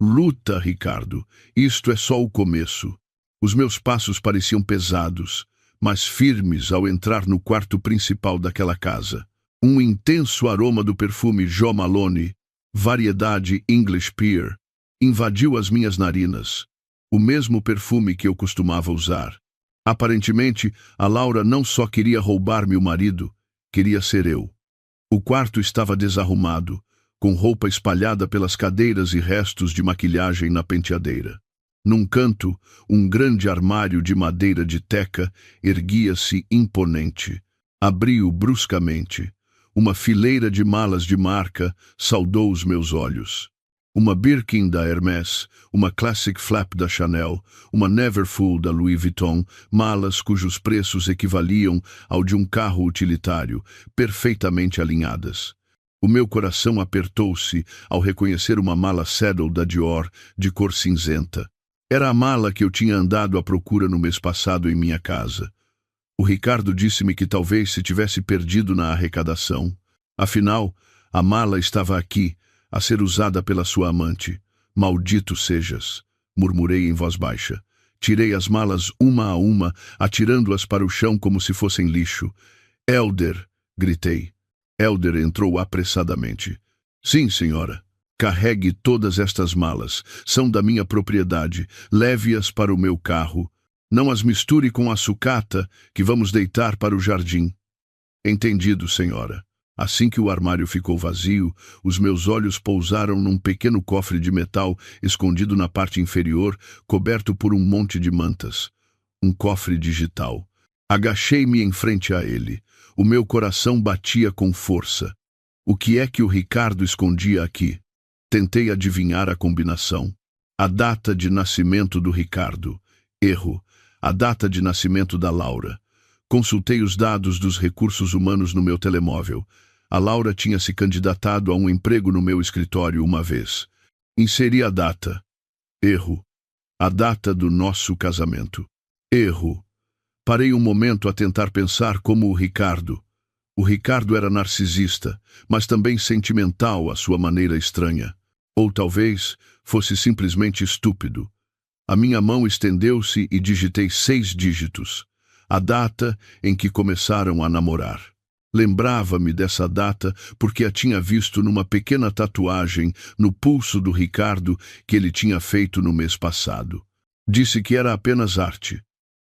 "Luta, Ricardo. Isto é só o começo." Os meus passos pareciam pesados, mas firmes ao entrar no quarto principal daquela casa. Um intenso aroma do perfume Jo Malone, variedade English Pear, invadiu as minhas narinas. O mesmo perfume que eu costumava usar. Aparentemente, a Laura não só queria roubar-me o marido, queria ser eu. O quarto estava desarrumado, com roupa espalhada pelas cadeiras e restos de maquilhagem na penteadeira. Num canto, um grande armário de madeira de teca erguia-se imponente. Abri-o bruscamente. Uma fileira de malas de marca saudou os meus olhos. Uma Birkin da Hermès, uma Classic Flap da Chanel, uma Neverfull da Louis Vuitton, malas cujos preços equivaliam ao de um carro utilitário, perfeitamente alinhadas. O meu coração apertou-se ao reconhecer uma mala Saddle da Dior, de cor cinzenta. Era a mala que eu tinha andado à procura no mês passado em minha casa. O Ricardo disse-me que talvez se tivesse perdido na arrecadação. Afinal, a mala estava aqui, a ser usada pela sua amante. Maldito sejas, murmurei em voz baixa. Tirei as malas uma a uma, atirando-as para o chão como se fossem lixo. Elder, gritei. Elder entrou apressadamente. Sim, senhora. Carregue todas estas malas. São da minha propriedade. Leve-as para o meu carro. Não as misture com a sucata que vamos deitar para o jardim. Entendido, senhora. Assim que o armário ficou vazio, os meus olhos pousaram num pequeno cofre de metal escondido na parte inferior, coberto por um monte de mantas. Um cofre digital. Agachei-me em frente a ele. O meu coração batia com força. O que é que o Ricardo escondia aqui? Tentei adivinhar a combinação. A data de nascimento do Ricardo. Erro. A data de nascimento da Laura. Consultei os dados dos recursos humanos no meu telemóvel. A Laura tinha se candidatado a um emprego no meu escritório uma vez. Inseri a data. Erro. A data do nosso casamento. Erro. Parei um momento a tentar pensar como o Ricardo. O Ricardo era narcisista, mas também sentimental à sua maneira estranha. Ou talvez fosse simplesmente estúpido. A minha mão estendeu-se e digitei 6 dígitos. A data em que começaram a namorar. Lembrava-me dessa data porque a tinha visto numa pequena tatuagem no pulso do Ricardo que ele tinha feito no mês passado. Disse que era apenas arte.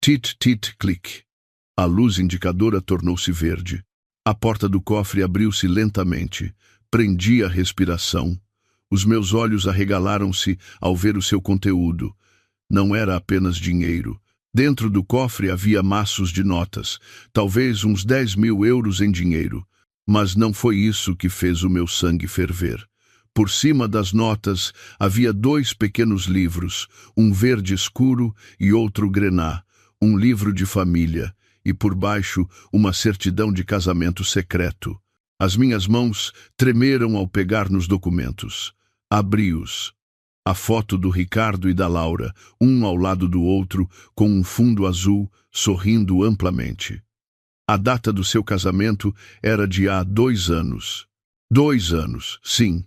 Tit, tit, clic. A luz indicadora tornou-se verde. A porta do cofre abriu-se lentamente. Prendi a respiração. Os meus olhos arregalaram-se ao ver o seu conteúdo. Não era apenas dinheiro. Dentro do cofre havia maços de notas, talvez uns 10.000 euros em dinheiro. Mas não foi isso que fez o meu sangue ferver. Por cima das notas havia 2 pequenos livros, um verde escuro e outro grená, um livro de família, e por baixo uma certidão de casamento secreto. As minhas mãos tremeram ao pegar nos documentos. Abri-os. A foto do Ricardo e da Laura, um ao lado do outro, com um fundo azul, sorrindo amplamente. A data do seu casamento era de há 2 anos. 2 anos, sim.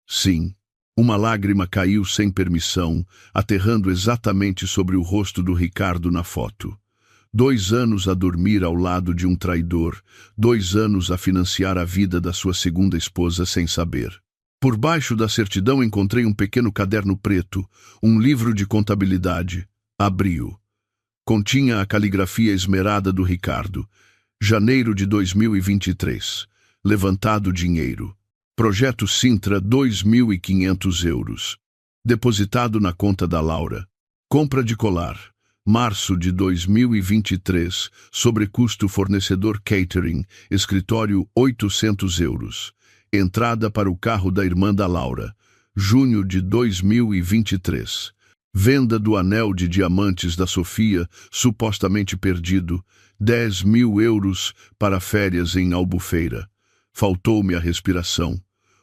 Sim. Uma lágrima caiu sem permissão, aterrando exatamente sobre o rosto do Ricardo na foto. 2 anos a dormir ao lado de um traidor, 2 anos a financiar a vida da sua segunda esposa sem saber. Por baixo da certidão encontrei um pequeno caderno preto, um livro de contabilidade. Abri-o. Continha a caligrafia esmerada do Ricardo. Janeiro de 2023. Levantado dinheiro. Projeto Sintra, 2.500 euros. Depositado na conta da Laura. Compra de colar. Março de 2023. Sobrecusto fornecedor catering. Escritório, 800 euros. Entrada para o carro da irmã da Laura. Junho de 2023. Venda do anel de diamantes da Sofia, supostamente perdido. 10.000 euros para férias em Albufeira. Faltou-me a respiração.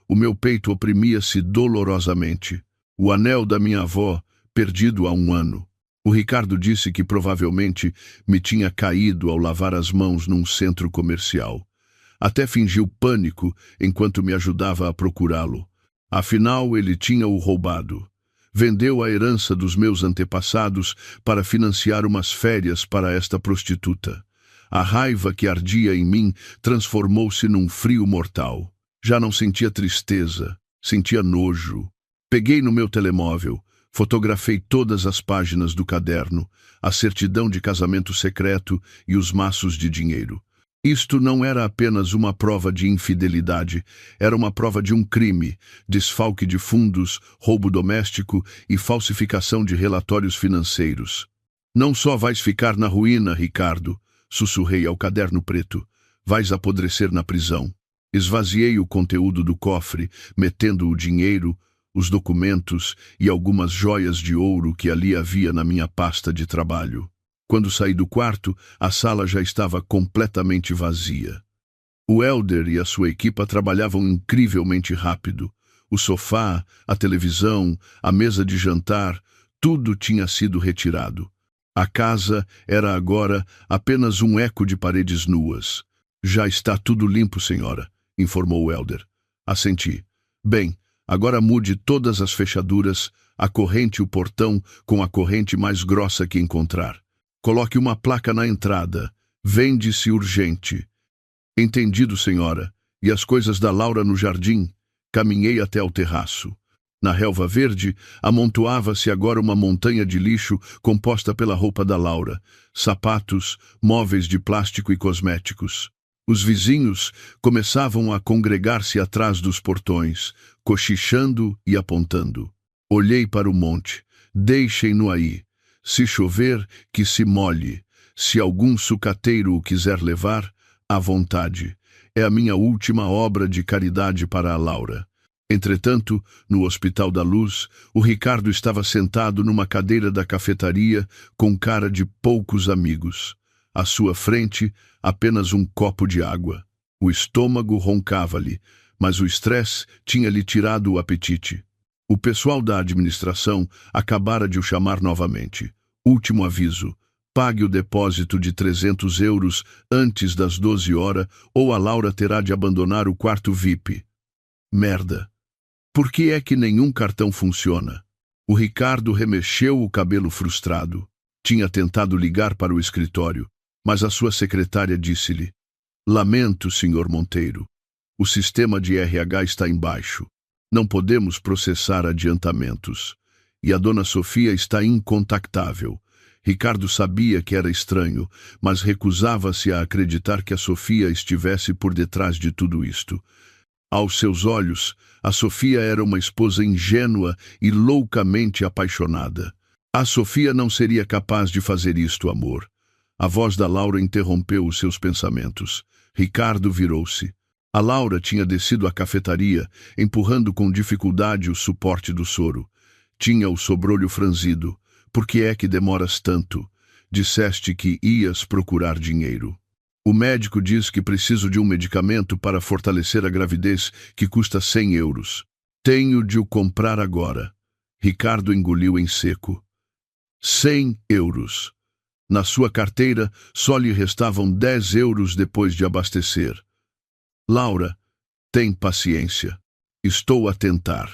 O meu peito oprimia-se dolorosamente. O anel da minha avó, perdido há 1 ano. O Ricardo disse que provavelmente me tinha caído ao lavar as mãos num centro comercial. Até fingiu pânico enquanto me ajudava a procurá-lo. Afinal, ele tinha-o roubado. Vendeu a herança dos meus antepassados para financiar umas férias para esta prostituta. A raiva que ardia em mim transformou-se num frio mortal. Já não sentia tristeza, sentia nojo. Peguei no meu telemóvel, fotografei todas as páginas do caderno, a certidão de casamento secreto e os maços de dinheiro. Isto não era apenas uma prova de infidelidade, era uma prova de um crime, desfalque de fundos, roubo doméstico e falsificação de relatórios financeiros. Não só vais ficar na ruína, Ricardo, sussurrei ao caderno preto, vais apodrecer na prisão. Esvaziei o conteúdo do cofre, metendo o dinheiro, os documentos e algumas joias de ouro que ali havia na minha pasta de trabalho. Quando saí do quarto, a sala já estava completamente vazia. O Elder e a sua equipa trabalhavam incrivelmente rápido. O sofá, a televisão, a mesa de jantar, tudo tinha sido retirado. A casa era agora apenas um eco de paredes nuas. Já está tudo limpo, senhora, informou o Elder. Assenti. Bem, agora mude todas as fechaduras, acorrente o portão com a corrente mais grossa que encontrar. Coloque uma placa na entrada. Vende-se urgente. Entendido, senhora. E as coisas da Laura no jardim? Caminhei até ao terraço. Na relva verde, amontoava-se agora uma montanha de lixo composta pela roupa da Laura, sapatos, móveis de plástico e cosméticos. Os vizinhos começavam a congregar-se atrás dos portões, cochichando e apontando. Olhei para o monte. Deixem-no aí. Se chover, que se molhe. Se algum sucateiro o quiser levar, à vontade. É a minha última obra de caridade para a Laura. Entretanto, no Hospital da Luz, o Ricardo estava sentado numa cadeira da cafetaria com cara de poucos amigos. À sua frente, apenas um copo de água. O estômago roncava-lhe, mas o estresse tinha-lhe tirado o apetite. O pessoal da administração acabara de o chamar novamente. Último aviso. Pague o depósito de 300 euros antes das 12 horas ou a Laura terá de abandonar o quarto VIP. Merda. Por que é que nenhum cartão funciona? O Ricardo remexeu o cabelo frustrado. Tinha tentado ligar para o escritório, mas a sua secretária disse-lhe: Lamento, Sr. Monteiro. O sistema de RH está embaixo. Não podemos processar adiantamentos. E a dona Sofia está incontactável. Ricardo sabia que era estranho, mas recusava-se a acreditar que a Sofia estivesse por detrás de tudo isto. Aos seus olhos, a Sofia era uma esposa ingênua e loucamente apaixonada. A Sofia não seria capaz de fazer isto, amor. A voz da Laura interrompeu os seus pensamentos. Ricardo virou-se. A Laura tinha descido à cafetaria, empurrando com dificuldade o suporte do soro. Tinha o sobrolho franzido. Por que é que demoras tanto? Disseste que ias procurar dinheiro. O médico diz que preciso de um medicamento para fortalecer a gravidez que custa 100 euros. Tenho de o comprar agora. Ricardo engoliu em seco. 100 euros. Na sua carteira só lhe restavam 10 euros depois de abastecer. Laura, tem paciência. Estou a tentar.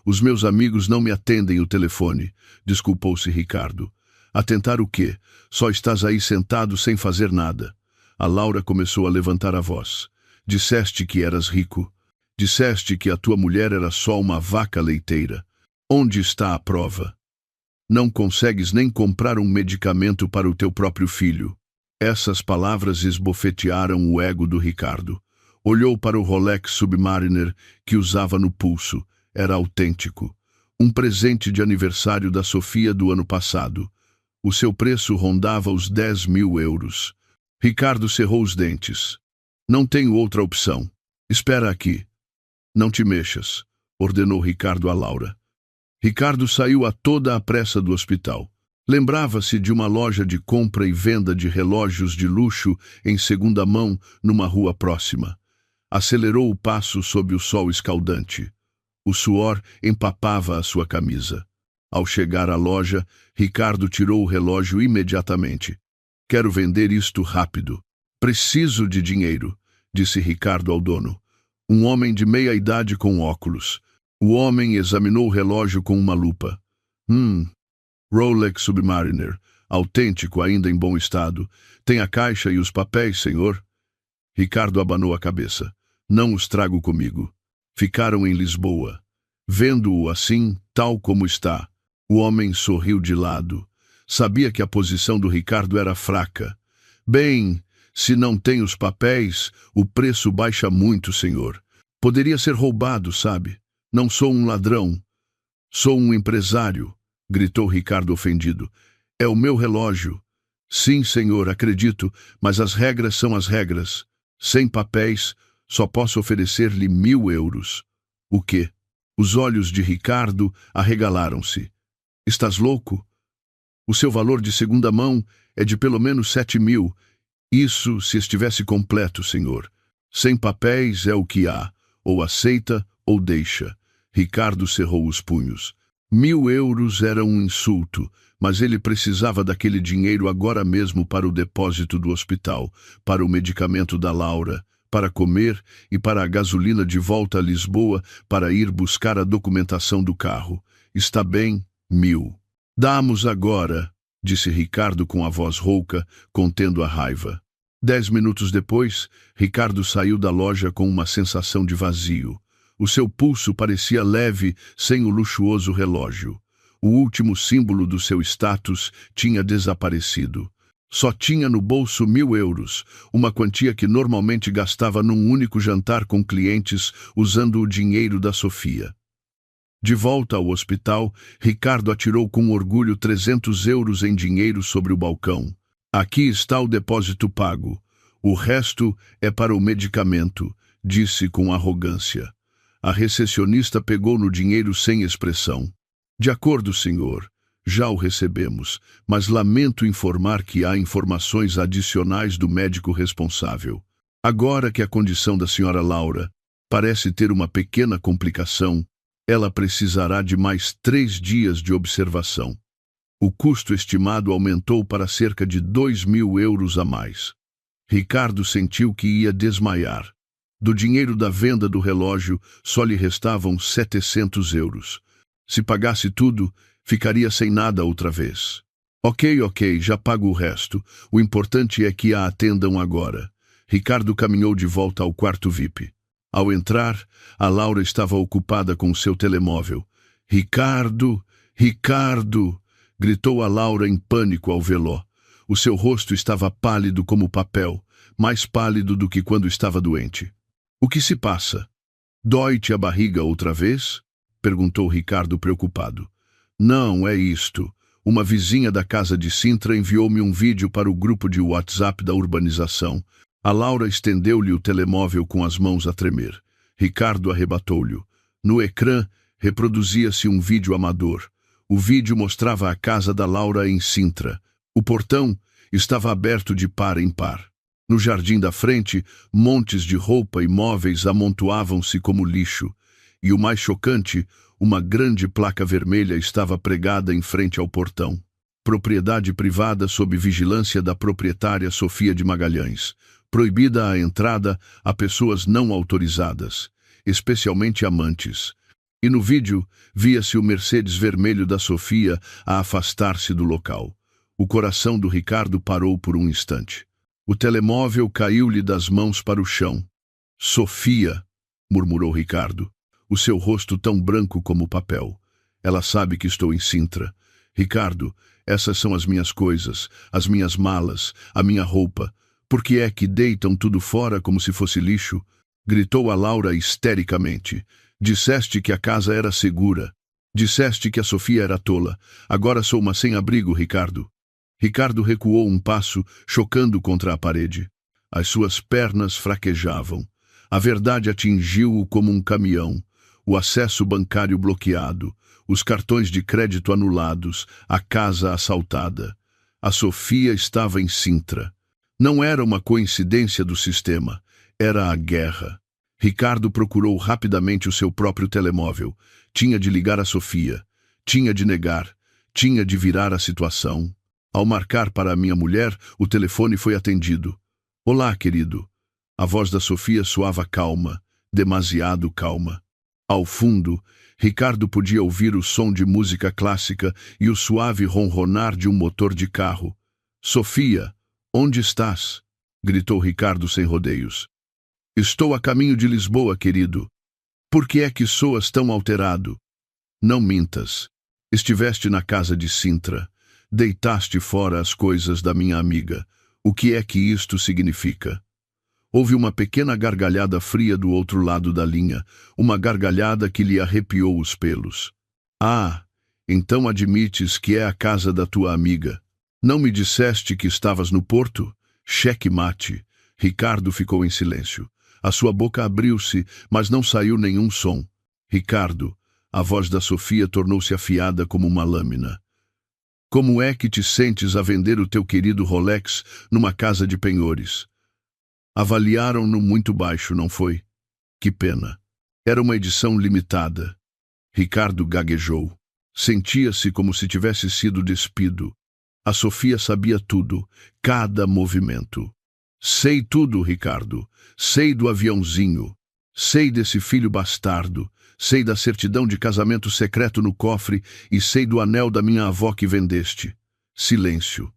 Os meus amigos não me atendem o telefone, desculpou-se Ricardo. A tentar o quê? Só estás aí sentado sem fazer nada. A Laura começou a levantar a voz. Disseste que eras rico. Disseste que a tua mulher era só uma vaca leiteira. Onde está a prova? Não consegues nem comprar um medicamento para o teu próprio filho. Essas palavras esbofetearam o ego do Ricardo. Olhou para o Rolex Submariner que usava no pulso. Era autêntico. Um presente de aniversário da Sofia do ano passado. O seu preço rondava os 10.000 euros. Ricardo cerrou os dentes. Não tenho outra opção. Espera aqui. Não te mexas, ordenou Ricardo a Laura. Ricardo saiu a toda a pressa do hospital. Lembrava-se de uma loja de compra e venda de relógios de luxo em segunda mão numa rua próxima. Acelerou o passo sob o sol escaldante. O suor empapava a sua camisa. Ao chegar à loja, Ricardo tirou o relógio imediatamente. Quero vender isto rápido. Preciso de dinheiro, disse Ricardo ao dono. Um homem de meia idade com óculos. O homem examinou o relógio com uma lupa. Rolex Submariner, autêntico, ainda em bom estado. Tem a caixa e os papéis, senhor? Ricardo abanou a cabeça. Não os trago comigo. Ficaram em Lisboa. Vendo-o assim, tal como está. O homem sorriu de lado. Sabia que a posição do Ricardo era fraca. Bem, Se não tem os papéis, o preço baixa muito, senhor. Poderia ser roubado, sabe? Não sou um ladrão. Sou um empresário, gritou Ricardo ofendido. É o meu relógio. Sim, senhor, acredito, mas as regras são as regras. Sem papéis, só posso oferecer-lhe 1.000 euros. O quê? Os olhos de Ricardo arregalaram-se. Estás louco? O seu valor de segunda mão é de pelo menos 7.000. Isso se estivesse completo, senhor. Sem papéis é o que há. Ou aceita ou deixa. Ricardo cerrou os punhos. 1.000 euros era um insulto, mas ele precisava daquele dinheiro agora mesmo para o depósito do hospital, para o medicamento da Laura, para comer e para a gasolina de volta a Lisboa para ir buscar a documentação do carro. Está bem, 1.000. Damos agora, disse Ricardo com a voz rouca, contendo a raiva. 10 minutos depois, Ricardo saiu da loja com uma sensação de vazio. O seu pulso parecia leve sem o luxuoso relógio. O último símbolo do seu status tinha desaparecido. Só tinha no bolso 1.000 euros, uma quantia que normalmente gastava num único jantar com clientes usando o dinheiro da Sofia. De volta ao hospital, Ricardo atirou com orgulho 300 euros em dinheiro sobre o balcão. Aqui está o depósito pago. O resto é para o medicamento, disse com arrogância. A recepcionista pegou no dinheiro sem expressão. De acordo, senhor. Já o recebemos, mas lamento informar que há informações adicionais do médico responsável. Agora que a condição da senhora Laura parece ter uma pequena complicação, ela precisará de mais 3 dias de observação. O custo estimado aumentou para cerca de 2.000 euros a mais. Ricardo sentiu que ia desmaiar. Do dinheiro da venda do relógio, só lhe restavam 700 euros. Se pagasse tudo, ficaria sem nada outra vez. Ok, já pago o resto. O importante é que a atendam agora. Ricardo caminhou de volta ao quarto VIP. Ao entrar, a Laura estava ocupada com o seu telemóvel. Ricardo! Gritou a Laura em pânico ao vê-lo. O seu rosto estava pálido como papel, mais pálido do que quando estava doente. O que se passa? Dói-te a barriga outra vez? Perguntou Ricardo preocupado. Não, é isto. Uma vizinha da casa de Sintra enviou-me um vídeo para o grupo de WhatsApp da urbanização. A Laura estendeu-lhe o telemóvel com as mãos a tremer. Ricardo arrebatou-lhe. No ecrã, reproduzia-se um vídeo amador. O vídeo mostrava a casa da Laura em Sintra. O portão estava aberto de par em par. No jardim da frente, montes de roupa e móveis amontoavam-se como lixo. E o mais chocante, uma grande placa vermelha estava pregada em frente ao portão. Propriedade privada sob vigilância da proprietária Sofia de Magalhães. Proibida a entrada a pessoas não autorizadas, especialmente amantes. E no vídeo, via-se o Mercedes vermelho da Sofia a afastar-se do local. O coração do Ricardo parou por um instante. O telemóvel caiu-lhe das mãos para o chão. Sofia, murmurou Ricardo, o seu rosto tão branco como papel. Ela sabe que estou em Sintra. Ricardo, essas são as minhas coisas, as minhas malas, a minha roupa. Por que é que deitam tudo fora como se fosse lixo? Gritou a Laura histericamente. Disseste que a casa era segura. Disseste que a Sofia era tola. Agora sou uma sem-abrigo, Ricardo. Ricardo recuou um passo, chocando contra a parede. As suas pernas fraquejavam. A verdade atingiu-o como um caminhão. O acesso bancário bloqueado, os cartões de crédito anulados, a casa assaltada. A Sofia estava em Sintra. Não era uma coincidência do sistema, era a guerra. Ricardo procurou rapidamente o seu próprio telemóvel. Tinha de ligar a Sofia. Tinha de negar. Tinha de virar a situação. Ao marcar para a minha mulher, o telefone foi atendido. Olá, querido. A voz da Sofia soava calma, demasiado calma. Ao fundo, Ricardo podia ouvir o som de música clássica e o suave ronronar de um motor de carro. Sofia, onde estás? Gritou Ricardo sem rodeios. Estou a caminho de Lisboa, querido. Por que é que soas tão alterado? Não mintas. Estiveste na casa de Sintra. Deitaste fora as coisas da minha amiga. O que é que isto significa? Houve uma pequena gargalhada fria do outro lado da linha, uma gargalhada que lhe arrepiou os pelos. Ah, então admites que é a casa da tua amiga. Não me disseste que estavas no porto? Cheque-mate. Ricardo ficou em silêncio. A sua boca abriu-se, mas não saiu nenhum som. Ricardo, a voz da Sofia tornou-se afiada como uma lâmina. Como é que te sentes a vender o teu querido Rolex numa casa de penhores? Avaliaram-no muito baixo, não foi? Que pena. Era uma edição limitada. Ricardo gaguejou. Sentia-se como se tivesse sido despido. A Sofia sabia tudo, cada movimento. Sei tudo, Ricardo. Sei do aviãozinho. Sei desse filho bastardo. Sei da certidão de casamento secreto no cofre e sei do anel da minha avó que vendeste. Silêncio.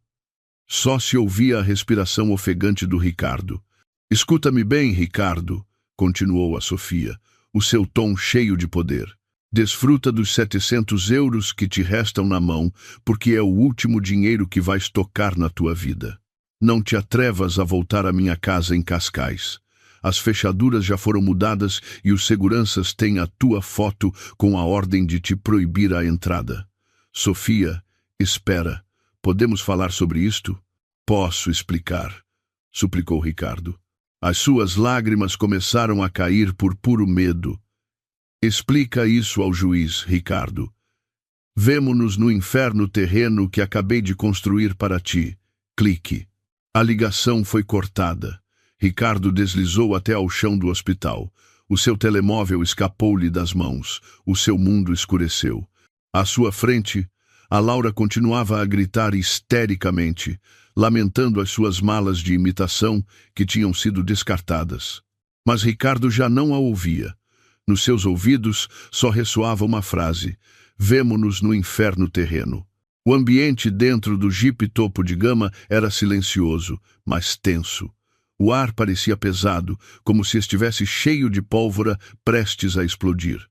Só se ouvia a respiração ofegante do Ricardo. Escuta-me bem, Ricardo, continuou a Sofia, o seu tom cheio de poder. Desfruta dos 700 euros que te restam na mão, porque é o último dinheiro que vais tocar na tua vida. Não te atrevas a voltar à minha casa em Cascais. As fechaduras já foram mudadas e os seguranças têm a tua foto com a ordem de te proibir a entrada. Sofia, espera. Podemos falar sobre isto? Posso explicar, suplicou Ricardo. As suas lágrimas começaram a cair por puro medo. Explica isso ao juiz, Ricardo. Vemo-nos no inferno terreno que acabei de construir para ti. Clique. A ligação foi cortada. Ricardo deslizou até ao chão do hospital. O seu telemóvel escapou-lhe das mãos. O seu mundo escureceu. À sua frente, a Laura continuava a gritar histericamente, lamentando as suas malas de imitação que tinham sido descartadas. Mas Ricardo já não a ouvia. Nos seus ouvidos só ressoava uma frase: vemo-nos no inferno terreno. O ambiente dentro do jipe topo de gama era silencioso, mas tenso. O ar parecia pesado, como se estivesse cheio de pólvora prestes a explodir.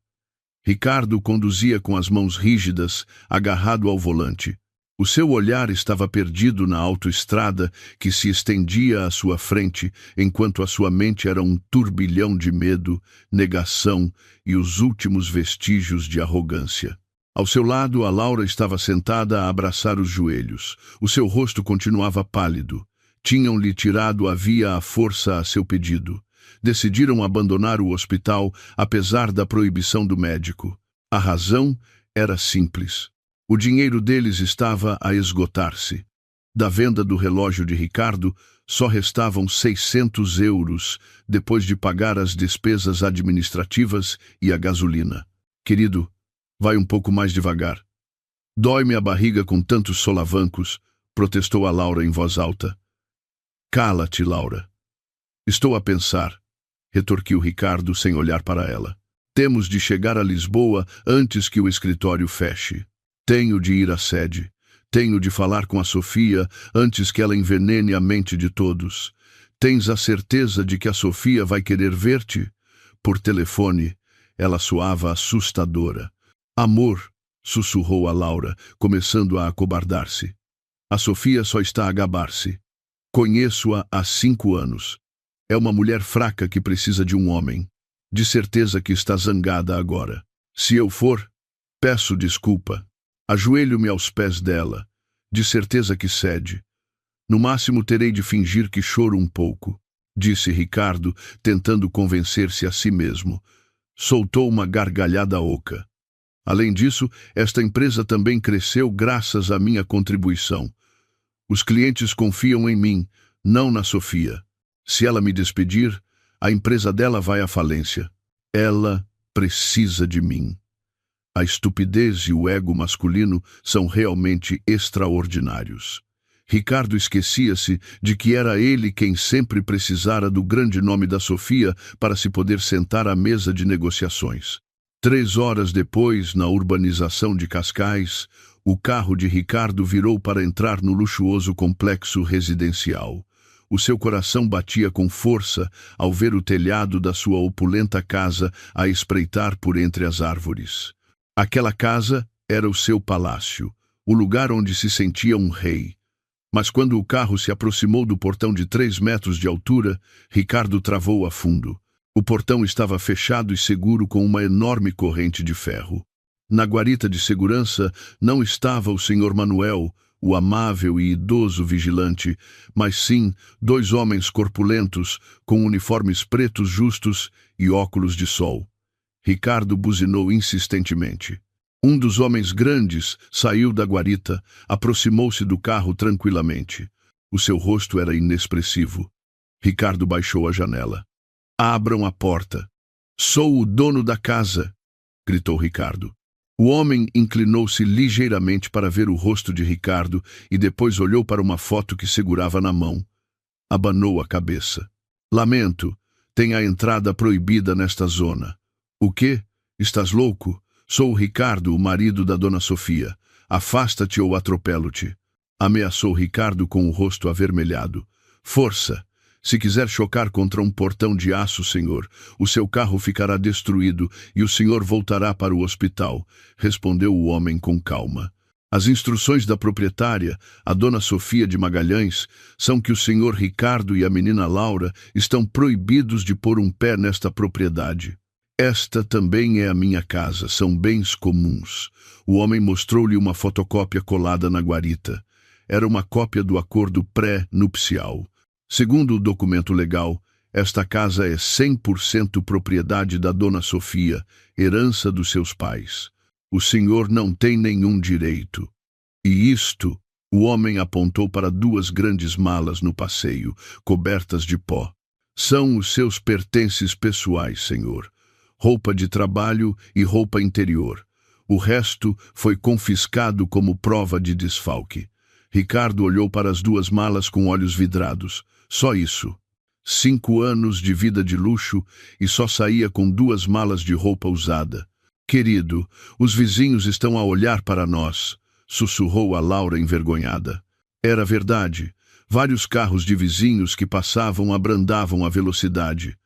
Ricardo conduzia com as mãos rígidas, agarrado ao volante. O seu olhar estava perdido na autoestrada que se estendia à sua frente, enquanto a sua mente era um turbilhão de medo, negação e os últimos vestígios de arrogância. Ao seu lado, a Laura estava sentada a abraçar os joelhos. O seu rosto continuava pálido. Tinham-lhe tirado a via à força a seu pedido. Decidiram abandonar o hospital, apesar da proibição do médico. A razão era simples. O dinheiro deles estava a esgotar-se. Da venda do relógio de Ricardo, só restavam 600 euros, depois de pagar as despesas administrativas e a gasolina. Querido, vai um pouco mais devagar. Dói-me a barriga com tantos solavancos, protestou a Laura em voz alta. Cala-te, Laura. Estou a pensar, retorquiu Ricardo sem olhar para ela. Temos de chegar a Lisboa antes que o escritório feche. Tenho de ir à sede. Tenho de falar com a Sofia antes que ela envenene a mente de todos. Tens a certeza de que a Sofia vai querer ver-te? Por telefone, ela soava assustadora. Amor, sussurrou a Laura, começando a acobardar-se. A Sofia só está a gabar-se. Conheço-a há 5 anos. É uma mulher fraca que precisa de um homem. De certeza que está zangada agora. Se eu for, peço desculpa. Ajoelho-me aos pés dela. De certeza que cede. No máximo terei de fingir que choro um pouco, disse Ricardo, tentando convencer-se a si mesmo. Soltou uma gargalhada oca. Além disso, esta empresa também cresceu graças à minha contribuição. Os clientes confiam em mim, não na Sofia. Se ela me despedir, a empresa dela vai à falência. Ela precisa de mim. A estupidez e o ego masculino são realmente extraordinários. Ricardo esquecia-se de que era ele quem sempre precisara do grande nome da Sofia para se poder sentar à mesa de negociações. 3 horas depois, na urbanização de Cascais, o carro de Ricardo virou para entrar no luxuoso complexo residencial. O seu coração batia com força ao ver o telhado da sua opulenta casa a espreitar por entre as árvores. Aquela casa era o seu palácio, o lugar onde se sentia um rei. Mas quando o carro se aproximou do portão de 3 metros de altura, Ricardo travou a fundo. O portão estava fechado e seguro com uma enorme corrente de ferro. Na guarita de segurança não estava o Sr. Manuel, o amável e idoso vigilante, mas sim 2 homens corpulentos, com uniformes pretos justos e óculos de sol. Ricardo buzinou insistentemente. Um dos homens grandes saiu da guarita, aproximou-se do carro tranquilamente. O seu rosto era inexpressivo. Ricardo baixou a janela. "Abram a porta. Sou o dono da casa", gritou Ricardo. O homem inclinou-se ligeiramente para ver o rosto de Ricardo e depois olhou para uma foto que segurava na mão. Abanou a cabeça. "Lamento, tem a entrada proibida nesta zona." "O quê? Estás louco? Sou o Ricardo, o marido da dona Sofia. Afasta-te ou atropelo-te." Ameaçou Ricardo com o rosto avermelhado. "Força! Se quiser chocar contra um portão de aço, senhor, o seu carro ficará destruído e o senhor voltará para o hospital", respondeu o homem com calma. "As instruções da proprietária, a dona Sofia de Magalhães, são que o senhor Ricardo e a menina Laura estão proibidos de pôr um pé nesta propriedade. Esta também é a minha casa, são bens comuns." O homem mostrou-lhe uma fotocópia colada na guarita. Era uma cópia do acordo pré-nupcial. Segundo o documento legal, esta casa é 100% propriedade da dona Sofia, herança dos seus pais. O senhor não tem nenhum direito. "E isto", o homem apontou para 2 grandes malas no passeio, cobertas de pó. "São os seus pertences pessoais, senhor. Roupa de trabalho e roupa interior. O resto foi confiscado como prova de desfalque." Ricardo olhou para as 2 malas com olhos vidrados. Só isso. 5 anos de vida de luxo e só saía com 2 malas de roupa usada. "Querido, os vizinhos estão a olhar para nós", sussurrou a Laura envergonhada. Era verdade. Vários carros de vizinhos que passavam abrandavam a velocidade.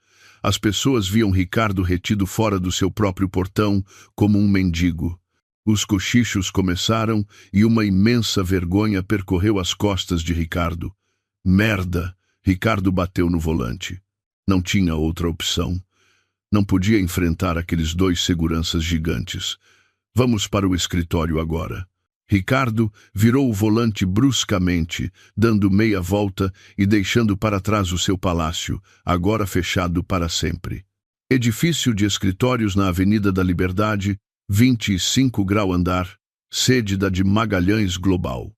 As pessoas viam Ricardo retido fora do seu próprio portão como um mendigo. Os cochichos começaram e uma imensa vergonha percorreu as costas de Ricardo. "Merda!" Ricardo bateu no volante. Não tinha outra opção. Não podia enfrentar aqueles 2 seguranças gigantes. "Vamos para o escritório agora." Ricardo virou o volante bruscamente, dando meia volta e deixando para trás o seu palácio, agora fechado para sempre. Edifício de escritórios na Avenida da Liberdade, 25 grau andar, sede da de Magalhães Global.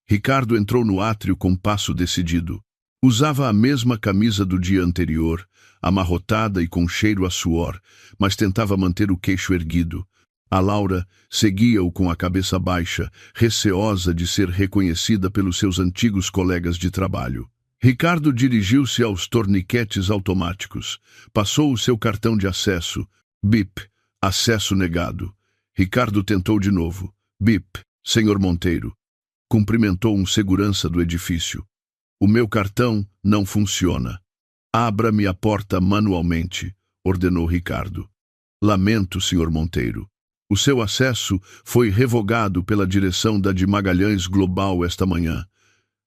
Ricardo entrou no átrio com passo decidido. Usava a mesma camisa do dia anterior, amarrotada e com cheiro a suor, mas tentava manter o queixo erguido. A Laura seguia-o com a cabeça baixa, receosa de ser reconhecida pelos seus antigos colegas de trabalho. Ricardo dirigiu-se aos torniquetes automáticos. Passou o seu cartão de acesso. Bip. Acesso negado. Ricardo tentou de novo. Bip. Senhor Monteiro. Cumprimentou um segurança do edifício. "O meu cartão não funciona." "Abra-me a porta manualmente", ordenou Ricardo. "Lamento, Sr. Monteiro. O seu acesso foi revogado pela direção da de Magalhães Global esta manhã.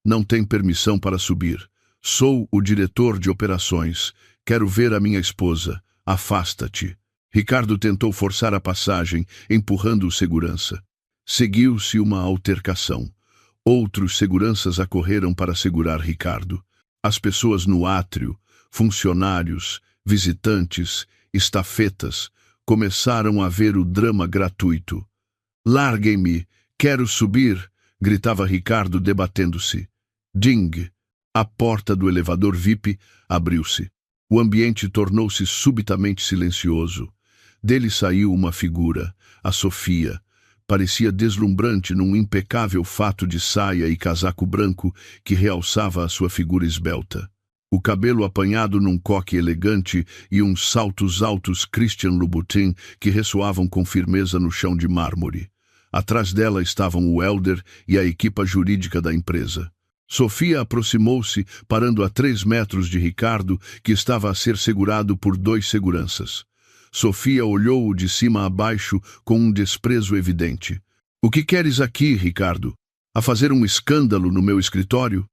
Não tem permissão para subir. Sou o diretor de operações. Quero ver a minha esposa. Afasta-te." Ricardo tentou forçar a passagem, empurrando o segurança. Seguiu-se uma altercação. Outros seguranças acorreram para segurar Ricardo. As pessoas no átrio, funcionários, visitantes, estafetas, começaram a ver o drama gratuito. "Larguem-me, quero subir", gritava Ricardo debatendo-se. Ding! A porta do elevador VIP abriu-se. O ambiente tornou-se subitamente silencioso. Dele saiu uma figura, a Sofia. Parecia deslumbrante num impecável fato de saia e casaco branco que realçava a sua figura esbelta. O cabelo apanhado num coque elegante e uns saltos altos Christian Louboutin que ressoavam com firmeza no chão de mármore. Atrás dela estavam o Helder e a equipa jurídica da empresa. Sofia aproximou-se, parando a 3 metros de Ricardo, que estava a ser segurado por 2 seguranças. Sofia olhou-o de cima a baixo com um desprezo evidente. "O que queres aqui, Ricardo?" A fazer um escândalo no meu escritório?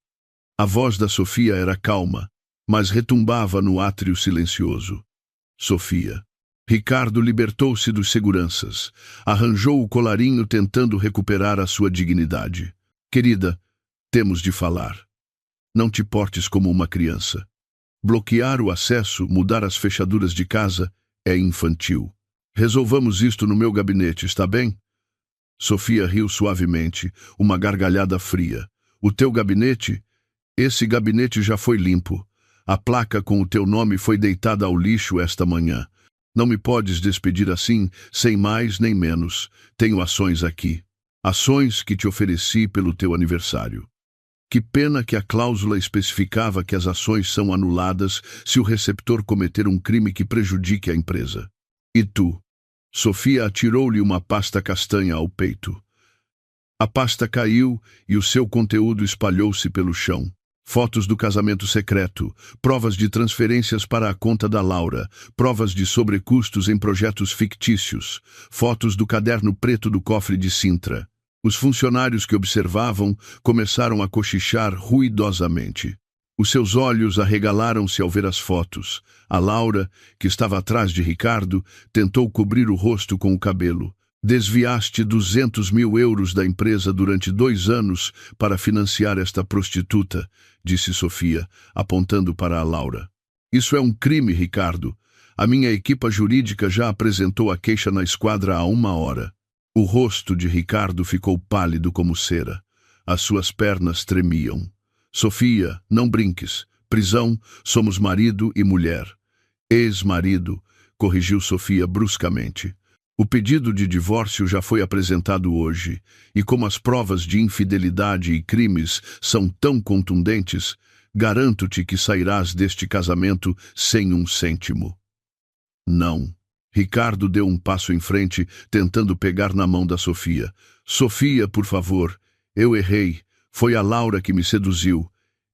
A voz da Sofia era calma, mas retumbava no átrio silencioso. Sofia. Ricardo libertou-se dos seguranças. Arranjou o colarinho tentando recuperar a sua dignidade. Querida, temos de falar. Não te portes como uma criança. Bloquear o acesso, mudar as fechaduras de casa, é infantil. Resolvamos isto no meu gabinete, está bem? Sofia riu suavemente, uma gargalhada fria. O teu gabinete? Esse gabinete já foi limpo. A placa com o teu nome foi deitada ao lixo esta manhã. Não me podes despedir assim, sem mais nem menos. Tenho ações aqui. Ações que te ofereci pelo teu aniversário. Que pena que a cláusula especificava que as ações são anuladas se o receptor cometer um crime que prejudique a empresa. E tu? Sofia atirou-lhe uma pasta castanha ao peito. A pasta caiu e o seu conteúdo espalhou-se pelo chão. Fotos do casamento secreto, provas de transferências para a conta da Laura, provas de sobrecustos em projetos fictícios, fotos do caderno preto do cofre de Sintra. Os funcionários que observavam começaram a cochichar ruidosamente. Os seus olhos arregalaram-se ao ver as fotos. A Laura, que estava atrás de Ricardo, tentou cobrir o rosto com o cabelo. Desviaste 200 mil euros da empresa durante 2 anos para financiar esta prostituta, disse Sofia, apontando para a Laura. Isso é um crime, Ricardo. A minha equipa jurídica já apresentou a queixa na esquadra há 1 hora. O rosto de Ricardo ficou pálido como cera. As suas pernas tremiam. Sofia, não brinques. Prisão, somos marido e mulher. Ex-marido, corrigiu Sofia bruscamente. O pedido de divórcio já foi apresentado hoje, e como as provas de infidelidade e crimes são tão contundentes, garanto-te que sairás deste casamento sem 1 cêntimo. Não. Ricardo deu um passo em frente, tentando pegar na mão da Sofia. Sofia, por favor. Eu errei. Foi a Laura que me seduziu.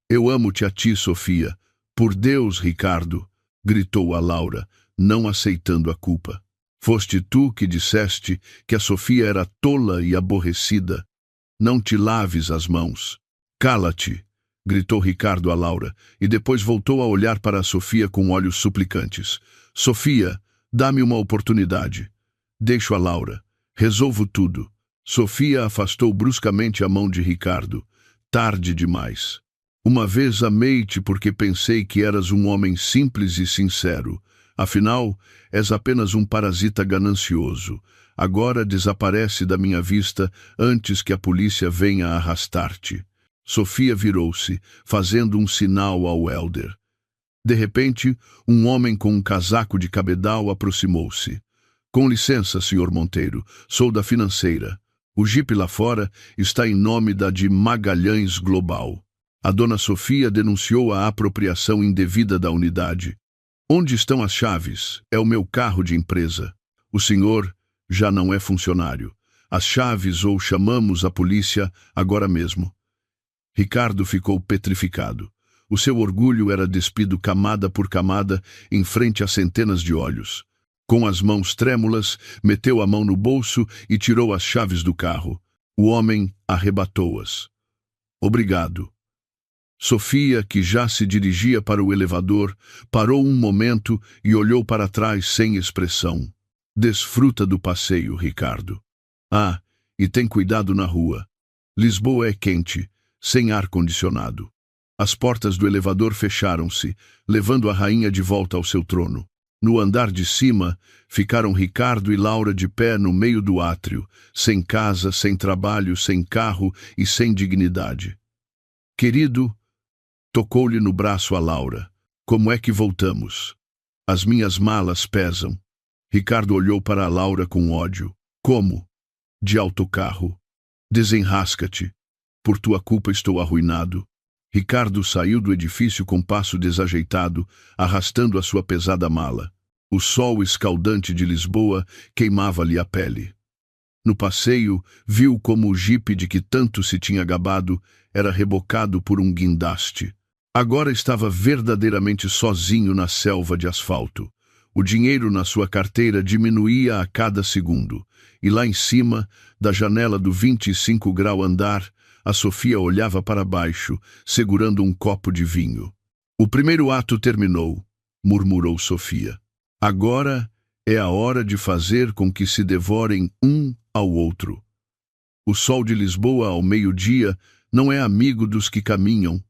Eu amo-te a ti, Sofia. Por Deus, Ricardo, gritou a Laura, não aceitando a culpa. Foste tu que disseste que a Sofia era tola e aborrecida. Não te laves as mãos. Cala-te, gritou Ricardo a Laura, e depois voltou a olhar para a Sofia com olhos suplicantes. Sofia, dá-me uma oportunidade. Deixo a Laura. Resolvo tudo. Sofia afastou bruscamente a mão de Ricardo. Tarde demais. Uma vez amei-te porque pensei que eras um homem simples e sincero. Afinal, és apenas um parasita ganancioso. Agora desaparece da minha vista antes que a polícia venha arrastar-te. Sofia virou-se, fazendo um sinal ao Hélder. De repente, um homem com um casaco de cabedal aproximou-se. Com licença, senhor Monteiro, sou da financeira. O jipe lá fora está em nome da de Magalhães Global. A dona Sofia denunciou a apropriação indevida da unidade. Onde estão as chaves? É o meu carro de empresa. O senhor já não é funcionário. As chaves ou chamamos a polícia agora mesmo. Ricardo ficou petrificado. O seu orgulho era despido camada por camada em frente a centenas de olhos. Com as mãos trêmulas, meteu a mão no bolso e tirou as chaves do carro. O homem arrebatou-as. Obrigado. Sofia, que já se dirigia para o elevador, parou um momento e olhou para trás sem expressão. Desfruta do passeio, Ricardo. Ah, e tem cuidado na rua. Lisboa é quente, sem ar-condicionado. As portas do elevador fecharam-se, levando a rainha de volta ao seu trono. No andar de cima, ficaram Ricardo e Laura de pé no meio do átrio, sem casa, sem trabalho, sem carro e sem dignidade. Querido, tocou-lhe no braço a Laura. Como é que voltamos? As minhas malas pesam. Ricardo olhou para a Laura com ódio. Como? De autocarro. Desenrasca-te. Por tua culpa estou arruinado. Ricardo saiu do edifício com passo desajeitado, arrastando a sua pesada mala. O sol escaldante de Lisboa queimava-lhe a pele. No passeio, viu como o jipe de que tanto se tinha gabado era rebocado por um guindaste. Agora estava verdadeiramente sozinho na selva de asfalto. O dinheiro na sua carteira diminuía a cada segundo, e lá em cima, da janela do 25 grau andar, A Sofia olhava para baixo, segurando um copo de vinho. O primeiro ato terminou, murmurou Sofia. Agora é a hora de fazer com que se devorem um ao outro. O sol de Lisboa ao meio-dia não é amigo dos que caminham,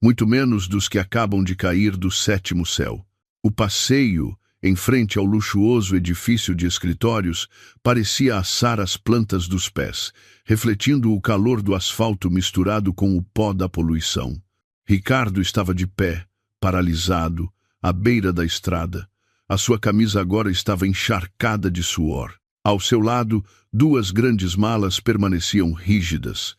muito menos dos que acabam de cair do sétimo céu. O passeio, em frente ao luxuoso edifício de escritórios, parecia assar as plantas dos pés, refletindo o calor do asfalto misturado com o pó da poluição. Ricardo estava de pé, paralisado, à beira da estrada. A sua camisa agora estava encharcada de suor. Ao seu lado, duas grandes malas permaneciam rígidas.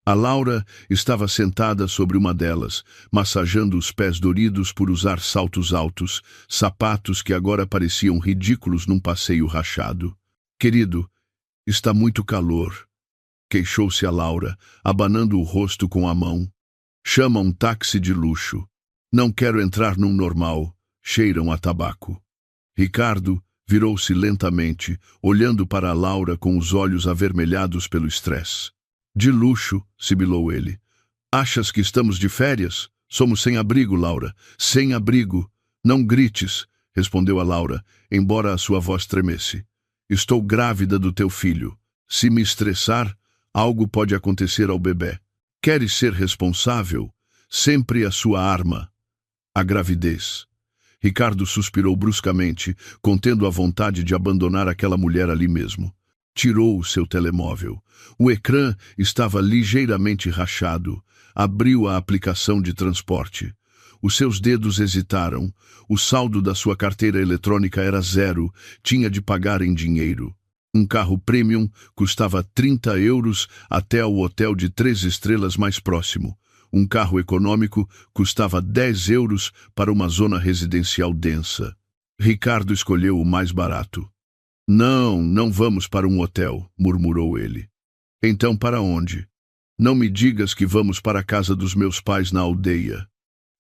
A Laura estava sentada sobre uma delas, massageando os pés doridos por usar saltos altos, sapatos que agora pareciam ridículos num passeio rachado. Querido, está muito calor, queixou-se a Laura, abanando o rosto com a mão. Chama um táxi de luxo. Não quero entrar num normal, cheiram a tabaco. Ricardo virou-se lentamente, olhando para a Laura com os olhos avermelhados pelo estresse. De luxo, sibilou ele. Achas que estamos de férias? Somos sem abrigo, Laura. Sem abrigo. Não grites, respondeu a Laura, embora a sua voz tremesse. Estou grávida do teu filho. Se me estressar, algo pode acontecer ao bebê. Queres ser responsável? Sempre a sua arma. A gravidez. Ricardo suspirou bruscamente, contendo a vontade de abandonar aquela mulher ali mesmo. Tirou o seu telemóvel. O ecrã estava ligeiramente rachado. Abriu a aplicação de transporte. Os seus dedos hesitaram. O saldo da sua carteira eletrônica era 0. Tinha de pagar em dinheiro. Um carro premium custava 30 euros até ao hotel de 3 estrelas mais próximo. Um carro econômico custava 10 euros para uma zona residencial densa. Ricardo escolheu o mais barato. Não vamos para um hotel, murmurou ele. Então para onde? Não me digas que vamos para a casa dos meus pais na aldeia.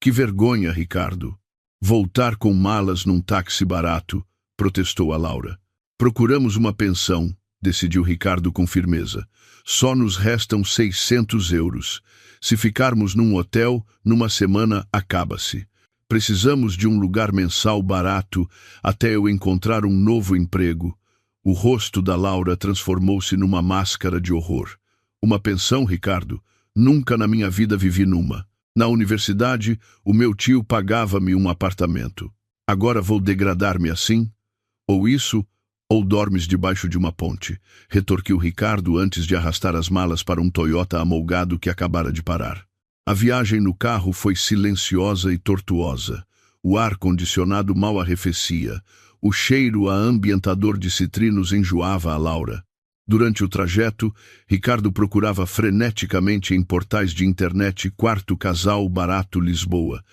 Que vergonha, Ricardo. Voltar com malas num táxi barato, protestou a Laura. Procuramos uma pensão, decidiu Ricardo com firmeza. Só nos restam 600 euros. Se ficarmos num hotel, numa semana acaba-se. Precisamos de um lugar mensal barato até eu encontrar um novo emprego. O rosto da Laura transformou-se numa máscara de horror. Uma pensão, Ricardo? Nunca na minha vida vivi numa. Na universidade, o meu tio pagava-me um apartamento. Agora vou degradar-me assim? Ou isso, ou dormes debaixo de uma ponte, retorquiu Ricardo antes de arrastar as malas para um Toyota amolgado que acabara de parar. A viagem no carro foi silenciosa e tortuosa. O ar-condicionado mal arrefecia. O cheiro a ambientador de citrinos enjoava a Laura. Durante o trajeto, Ricardo procurava freneticamente em portais de internet quarto casal barato Lisboa.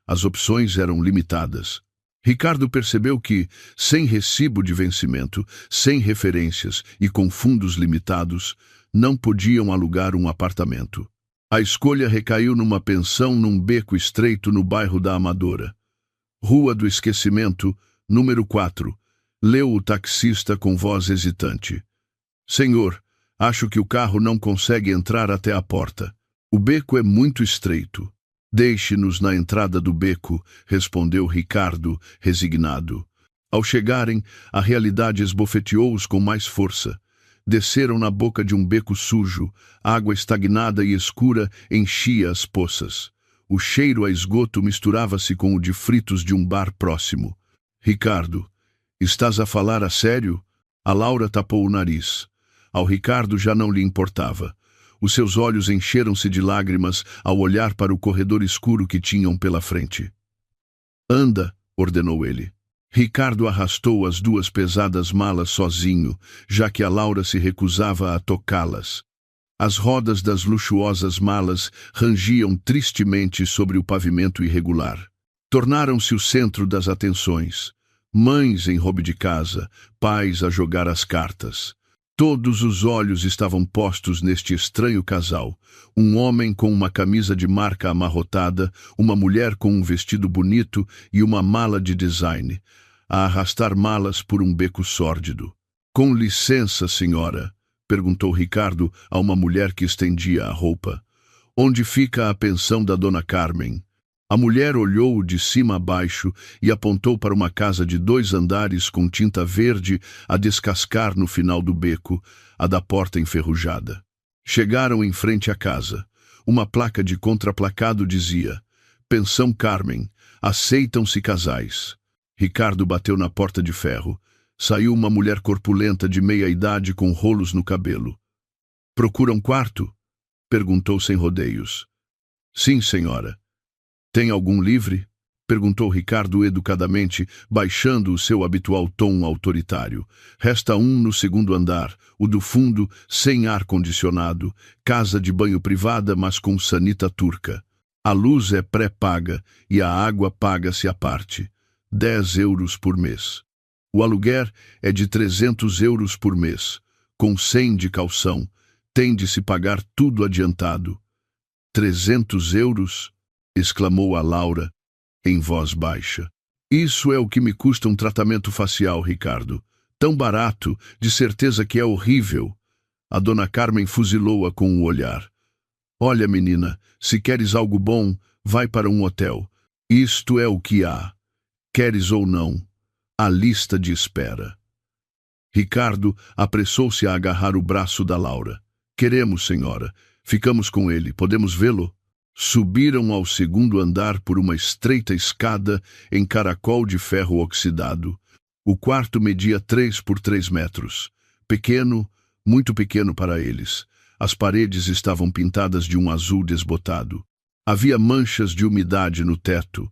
As opções eram limitadas. Ricardo percebeu que, sem recibo de vencimento, sem referências e com fundos limitados, não podiam alugar um apartamento. A escolha recaiu numa pensão num beco estreito no bairro da Amadora. Rua do Esquecimento, número 4, leu o taxista com voz hesitante. Senhor, acho que o carro não consegue entrar até a porta. O beco é muito estreito. Deixe-nos na entrada do beco, respondeu Ricardo, resignado. Ao chegarem, a realidade esbofeteou-os com mais força. Desceram na boca de um beco sujo, água estagnada e escura enchia as poças. O cheiro a esgoto misturava-se com o de fritos de um bar próximo. Ricardo, estás a falar a sério? A Laura tapou o nariz. Ao Ricardo já não lhe importava. Os seus olhos encheram-se de lágrimas ao olhar para o corredor escuro que tinham pela frente. Anda, ordenou ele. Ricardo arrastou as duas pesadas malas sozinho, já que a Laura se recusava a tocá-las. As rodas das luxuosas malas rangiam tristemente sobre o pavimento irregular. Tornaram-se o centro das atenções. Mães em roubo de casa, pais a jogar as cartas. Todos os olhos estavam postos neste estranho casal. Um homem com uma camisa de marca amarrotada, uma mulher com um vestido bonito e uma mala de design, a arrastar malas por um beco sórdido. Com licença, senhora, perguntou Ricardo a uma mulher que estendia a roupa. Onde fica a pensão da dona Carmen? A mulher olhou de cima a baixo e apontou para uma casa de 2 andares com tinta verde a descascar no final do beco, a da porta enferrujada. Chegaram em frente à casa. Uma placa de contraplacado dizia: Pensão Carmen, aceitam-se casais. Ricardo bateu na porta de ferro. Saiu uma mulher corpulenta de meia-idade com rolos no cabelo. Procura um quarto? Perguntou sem rodeios. Sim, senhora. Tem algum livre? Perguntou Ricardo educadamente, baixando o seu habitual tom autoritário. Resta um no 2º andar, o do fundo, sem ar-condicionado, casa de banho privada, mas com sanita turca. A luz é pré-paga e a água paga-se à parte. 10 euros por mês. O aluguer é de 300 euros por mês, com 100 de calção. Tem de se pagar tudo adiantado. 300 euros? Exclamou a Laura, em voz baixa. Isso é o que me custa um tratamento facial, Ricardo. Tão barato, de certeza que é horrível. A dona Carmen fuzilou-a com o olhar. Olha, menina, se queres algo bom, vai para um hotel. Isto é o que há. Queres ou não, a lista de espera. Ricardo apressou-se a agarrar o braço da Laura. Queremos, senhora. Ficamos com ele. Podemos vê-lo? Subiram ao 2º andar por uma estreita escada em caracol de ferro oxidado. O quarto media 3 por 3 metros. Pequeno, muito pequeno para eles. As paredes estavam pintadas de um azul desbotado. Havia manchas de umidade no teto.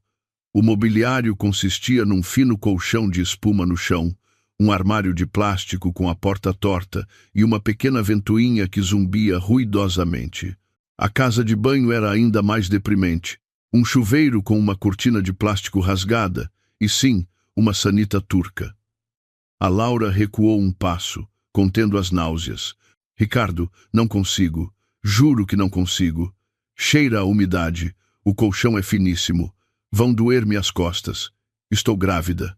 O mobiliário consistia num fino colchão de espuma no chão, um armário de plástico com a porta torta e uma pequena ventoinha que zumbia ruidosamente. A casa de banho era ainda mais deprimente. Um chuveiro com uma cortina de plástico rasgada e, sim, uma sanita turca. A Laura recuou um passo, contendo as náuseas. Ricardo, não consigo. Juro que não consigo. Cheira a umidade. O colchão é finíssimo. Vão doer-me as costas. Estou grávida.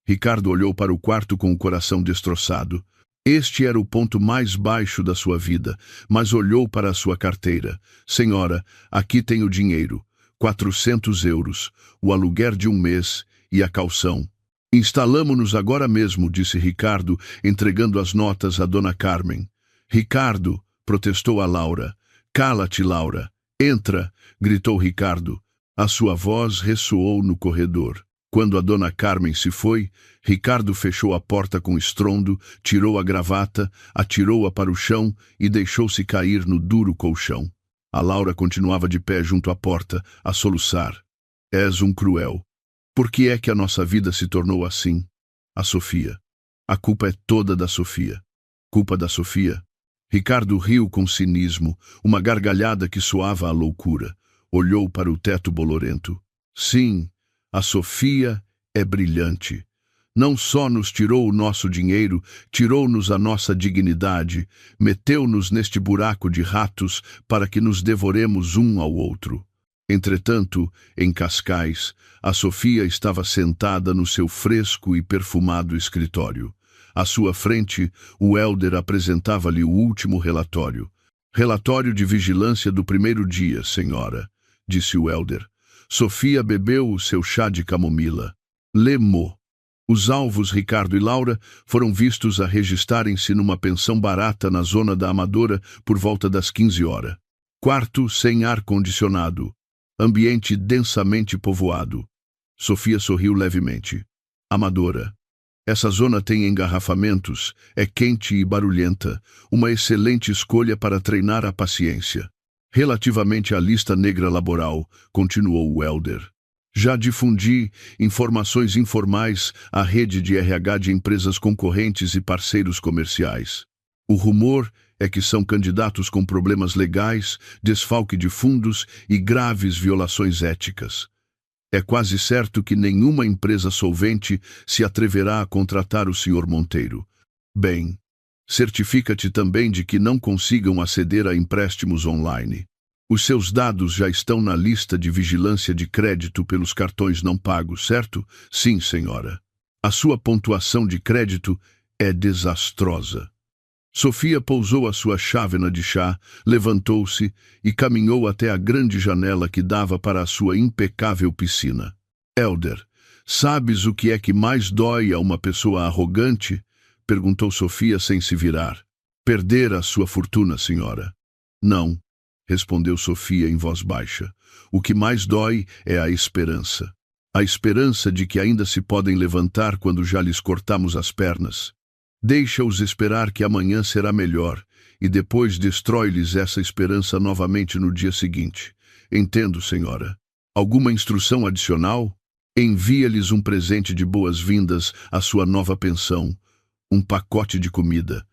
Ricardo olhou para o quarto com o coração destroçado. Este era o ponto mais baixo da sua vida, mas olhou para a sua carteira. Senhora, aqui tem o dinheiro. 400 euros, o aluguer de um mês e a calção. Instalamo-nos agora mesmo, disse Ricardo, entregando as notas à dona Carmen. Ricardo, protestou a Laura. Cala-te, Laura. Entra, gritou Ricardo. A sua voz ressoou no corredor. Quando a dona Carmen se foi, Ricardo fechou a porta com estrondo, tirou a gravata, atirou-a para o chão e deixou-se cair no duro colchão. A Laura continuava de pé junto à porta, a soluçar. És um cruel. Por que é que a nossa vida se tornou assim? A Sofia. A culpa é toda da Sofia. Culpa da Sofia? Ricardo riu com cinismo, uma gargalhada que soava a loucura. Olhou para o teto bolorento. Sim, a Sofia é brilhante. Não só nos tirou o nosso dinheiro, tirou-nos a nossa dignidade, meteu-nos neste buraco de ratos para que nos devoremos um ao outro. Entretanto, em Cascais, a Sofia estava sentada no seu fresco e perfumado escritório. À sua frente, o Hélder apresentava-lhe o último relatório. Relatório de vigilância do primeiro dia, senhora, disse o Hélder. Sofia bebeu o seu chá de camomila. Lemou. Os alvos Ricardo e Laura foram vistos a registarem-se numa pensão barata na zona da Amadora por volta das 15 horas. Quarto sem ar-condicionado. Ambiente densamente povoado. Sofia sorriu levemente. Amadora. Essa zona tem engarrafamentos, é quente e barulhenta, uma excelente escolha para treinar a paciência. Relativamente à lista negra laboral, continuou o Hélder. Já difundi informações informais à rede de RH de empresas concorrentes e parceiros comerciais. O rumor é que são candidatos com problemas legais, desfalque de fundos e graves violações éticas. É quase certo que nenhuma empresa solvente se atreverá a contratar o Sr. Monteiro. Bem, certifica-te também de que não consigam aceder a empréstimos online. Os seus dados já estão na lista de vigilância de crédito pelos cartões não pagos, certo? Sim, senhora. A sua pontuação de crédito é desastrosa. Sofia pousou a sua chávena de chá, levantou-se e caminhou até a grande janela que dava para a sua impecável piscina. Elder, sabes o que é que mais dói a uma pessoa arrogante? Perguntou Sofia sem se virar. Perder a sua fortuna, senhora. Não, respondeu Sofia em voz baixa. O que mais dói é a esperança. A esperança de que ainda se podem levantar quando já lhes cortamos as pernas. Deixa-os esperar que amanhã será melhor, e depois destrói-lhes essa esperança novamente no dia seguinte. Entendo, senhora. Alguma instrução adicional? Envia-lhes um presente de boas-vindas à sua nova pensão, um pacote de comida.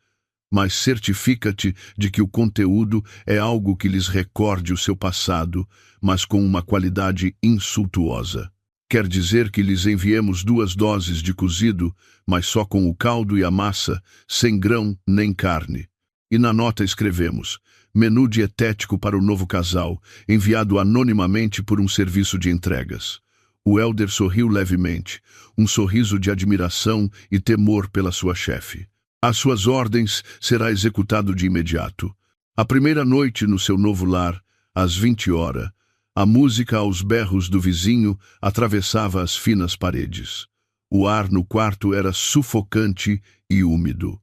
Mas certifica-te de que o conteúdo é algo que lhes recorde o seu passado, mas com uma qualidade insultuosa. Quer dizer que lhes enviemos 2 doses de cozido, mas só com o caldo e a massa, sem grão nem carne. E na nota escrevemos: menu dietético para o novo casal, enviado anonimamente por um serviço de entregas. O Elder sorriu levemente, um sorriso de admiração e temor pela sua chefe. Às suas ordens será executado de imediato. A primeira noite no seu novo lar, às 20 horas, a música aos berros do vizinho atravessava as finas paredes. O ar no quarto era sufocante e úmido.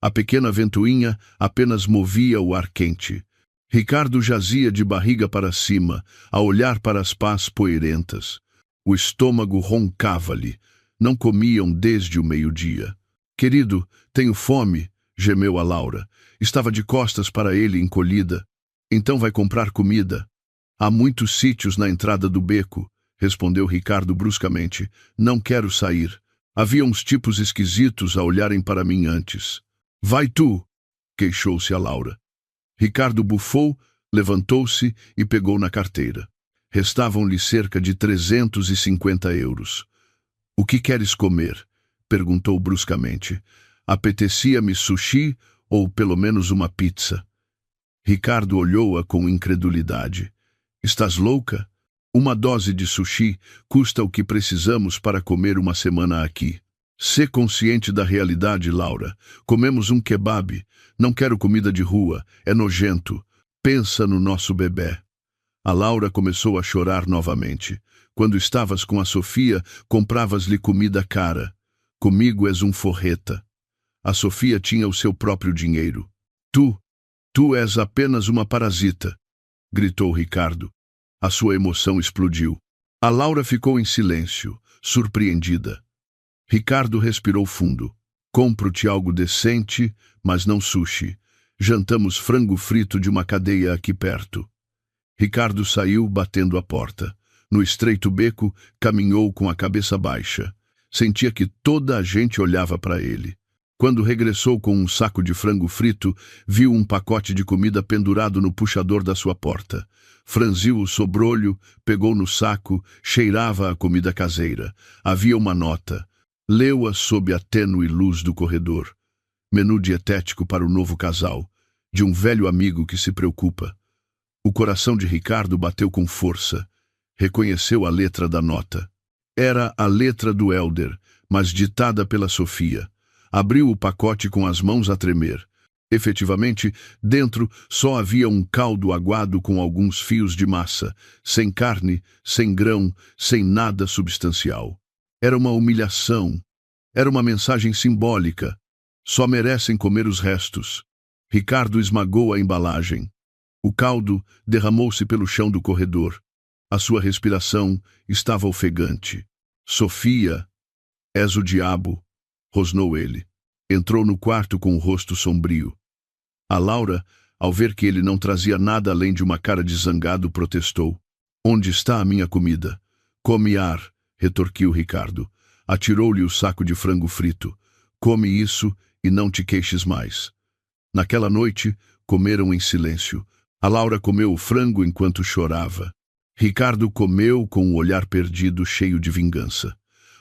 A pequena ventoinha apenas movia o ar quente. Ricardo jazia de barriga para cima, a olhar para as pás poeirentas. O estômago roncava-lhe. Não comiam desde o meio-dia. Querido, tenho fome, gemeu a Laura. Estava de costas para ele, encolhida. Então vai comprar comida. Há muitos sítios na entrada do beco, respondeu Ricardo bruscamente. Não quero sair. Havia uns tipos esquisitos a olharem para mim antes. Vai tu, queixou-se a Laura. Ricardo bufou, levantou-se e pegou na carteira. Restavam-lhe cerca de 350 euros. O que queres comer? Perguntou bruscamente. Apetecia-me sushi ou pelo menos uma pizza. Ricardo olhou-a com incredulidade. Estás louca? Uma dose de sushi custa o que precisamos para comer uma semana aqui. Sê consciente da realidade, Laura. Comemos um kebab. Não quero comida de rua. É nojento. Pensa no nosso bebê. A Laura começou a chorar novamente. Quando estavas com a Sofia, compravas-lhe comida cara. Comigo és um forreta. A Sofia tinha o seu próprio dinheiro. Tu és apenas uma parasita, gritou Ricardo. A sua emoção explodiu. A Laura ficou em silêncio, surpreendida. Ricardo respirou fundo. Compro-te algo decente, mas não sushi. Jantamos frango frito de uma cadeia aqui perto. Ricardo saiu batendo a porta. No estreito beco, caminhou com a cabeça baixa. Sentia que toda a gente olhava para ele. Quando regressou com um saco de frango frito, viu um pacote de comida pendurado no puxador da sua porta. Franziu o sobrolho, pegou no saco, cheirava a comida caseira. Havia uma nota. Leu-a sob a tênue luz do corredor. Menu dietético para o novo casal, de um velho amigo que se preocupa. O coração de Ricardo bateu com força. Reconheceu a letra da nota. Era a letra do Elder, mas ditada pela Sofia. Abriu o pacote com as mãos a tremer. Efetivamente, dentro só havia um caldo aguado com alguns fios de massa, sem carne, sem grão, sem nada substancial. Era uma humilhação. Era uma mensagem simbólica. Só merecem comer os restos. Ricardo esmagou a embalagem. O caldo derramou-se pelo chão do corredor. A sua respiração estava ofegante. Sofia, és o diabo, rosnou ele. Entrou no quarto com o rosto sombrio. A Laura, ao ver que ele não trazia nada além de uma cara de zangado, protestou. Onde está a minha comida? Come ar, retorquiu Ricardo. Atirou-lhe o saco de frango frito. Come isso e não te queixes mais. Naquela noite, comeram em silêncio. A Laura comeu o frango enquanto chorava. Ricardo comeu com o olhar perdido, cheio de vingança.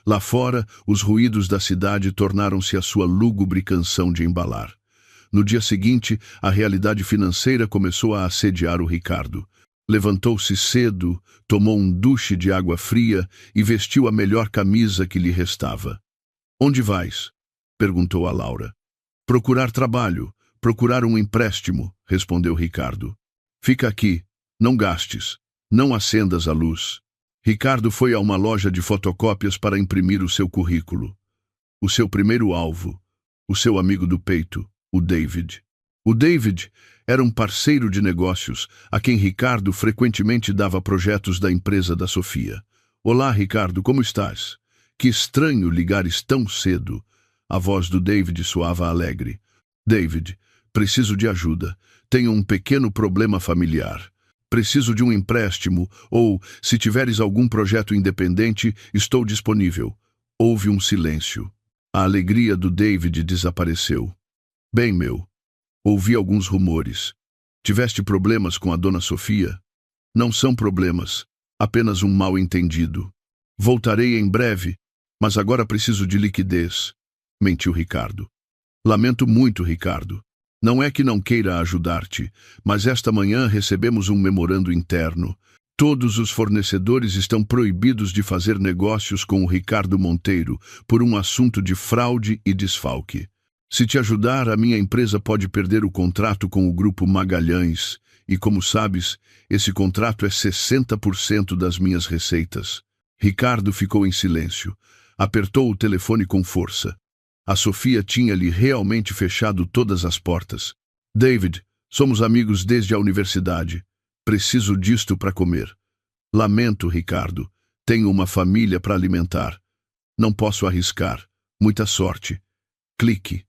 Lá fora, os ruídos da cidade tornaram-se a sua lúgubre canção de embalar. No dia seguinte, a realidade financeira começou a assediar o Ricardo. Levantou-se cedo, tomou um duche de água fria e vestiu a melhor camisa que lhe restava. — Onde vais? — perguntou a Laura. — Procurar trabalho. Procurar um empréstimo, respondeu Ricardo. Fica aqui, não gastes, não acendas a luz. Ricardo foi a uma loja de fotocópias para imprimir o seu currículo. O seu primeiro alvo, o seu amigo do peito, o David. O David era um parceiro de negócios a quem Ricardo frequentemente dava projetos da empresa da Sofia. Olá, Ricardo, como estás? Que estranho ligares tão cedo. A voz do David soava alegre. David, preciso de ajuda. Tenho um pequeno problema familiar. Preciso de um empréstimo ou, se tiveres algum projeto independente, estou disponível. Houve um silêncio. A alegria do David desapareceu. Bem, meu, ouvi alguns rumores. Tiveste problemas com a dona Sofia? Não são problemas, apenas um mal-entendido. Voltarei em breve, mas agora preciso de liquidez, mentiu Ricardo. Lamento muito, Ricardo. Não é que não queira ajudar-te, mas esta manhã recebemos um memorando interno. Todos os fornecedores estão proibidos de fazer negócios com o Ricardo Monteiro por um assunto de fraude e desfalque. Se te ajudar, a minha empresa pode perder o contrato com o Grupo Magalhães e, como sabes, esse contrato é 60% das minhas receitas. Ricardo ficou em silêncio. Apertou o telefone com força. A Sofia tinha-lhe realmente fechado todas as portas. David, somos amigos desde a universidade. Preciso disto para comer. Lamento, Ricardo. Tenho uma família para alimentar. Não posso arriscar. Muita sorte. Clique.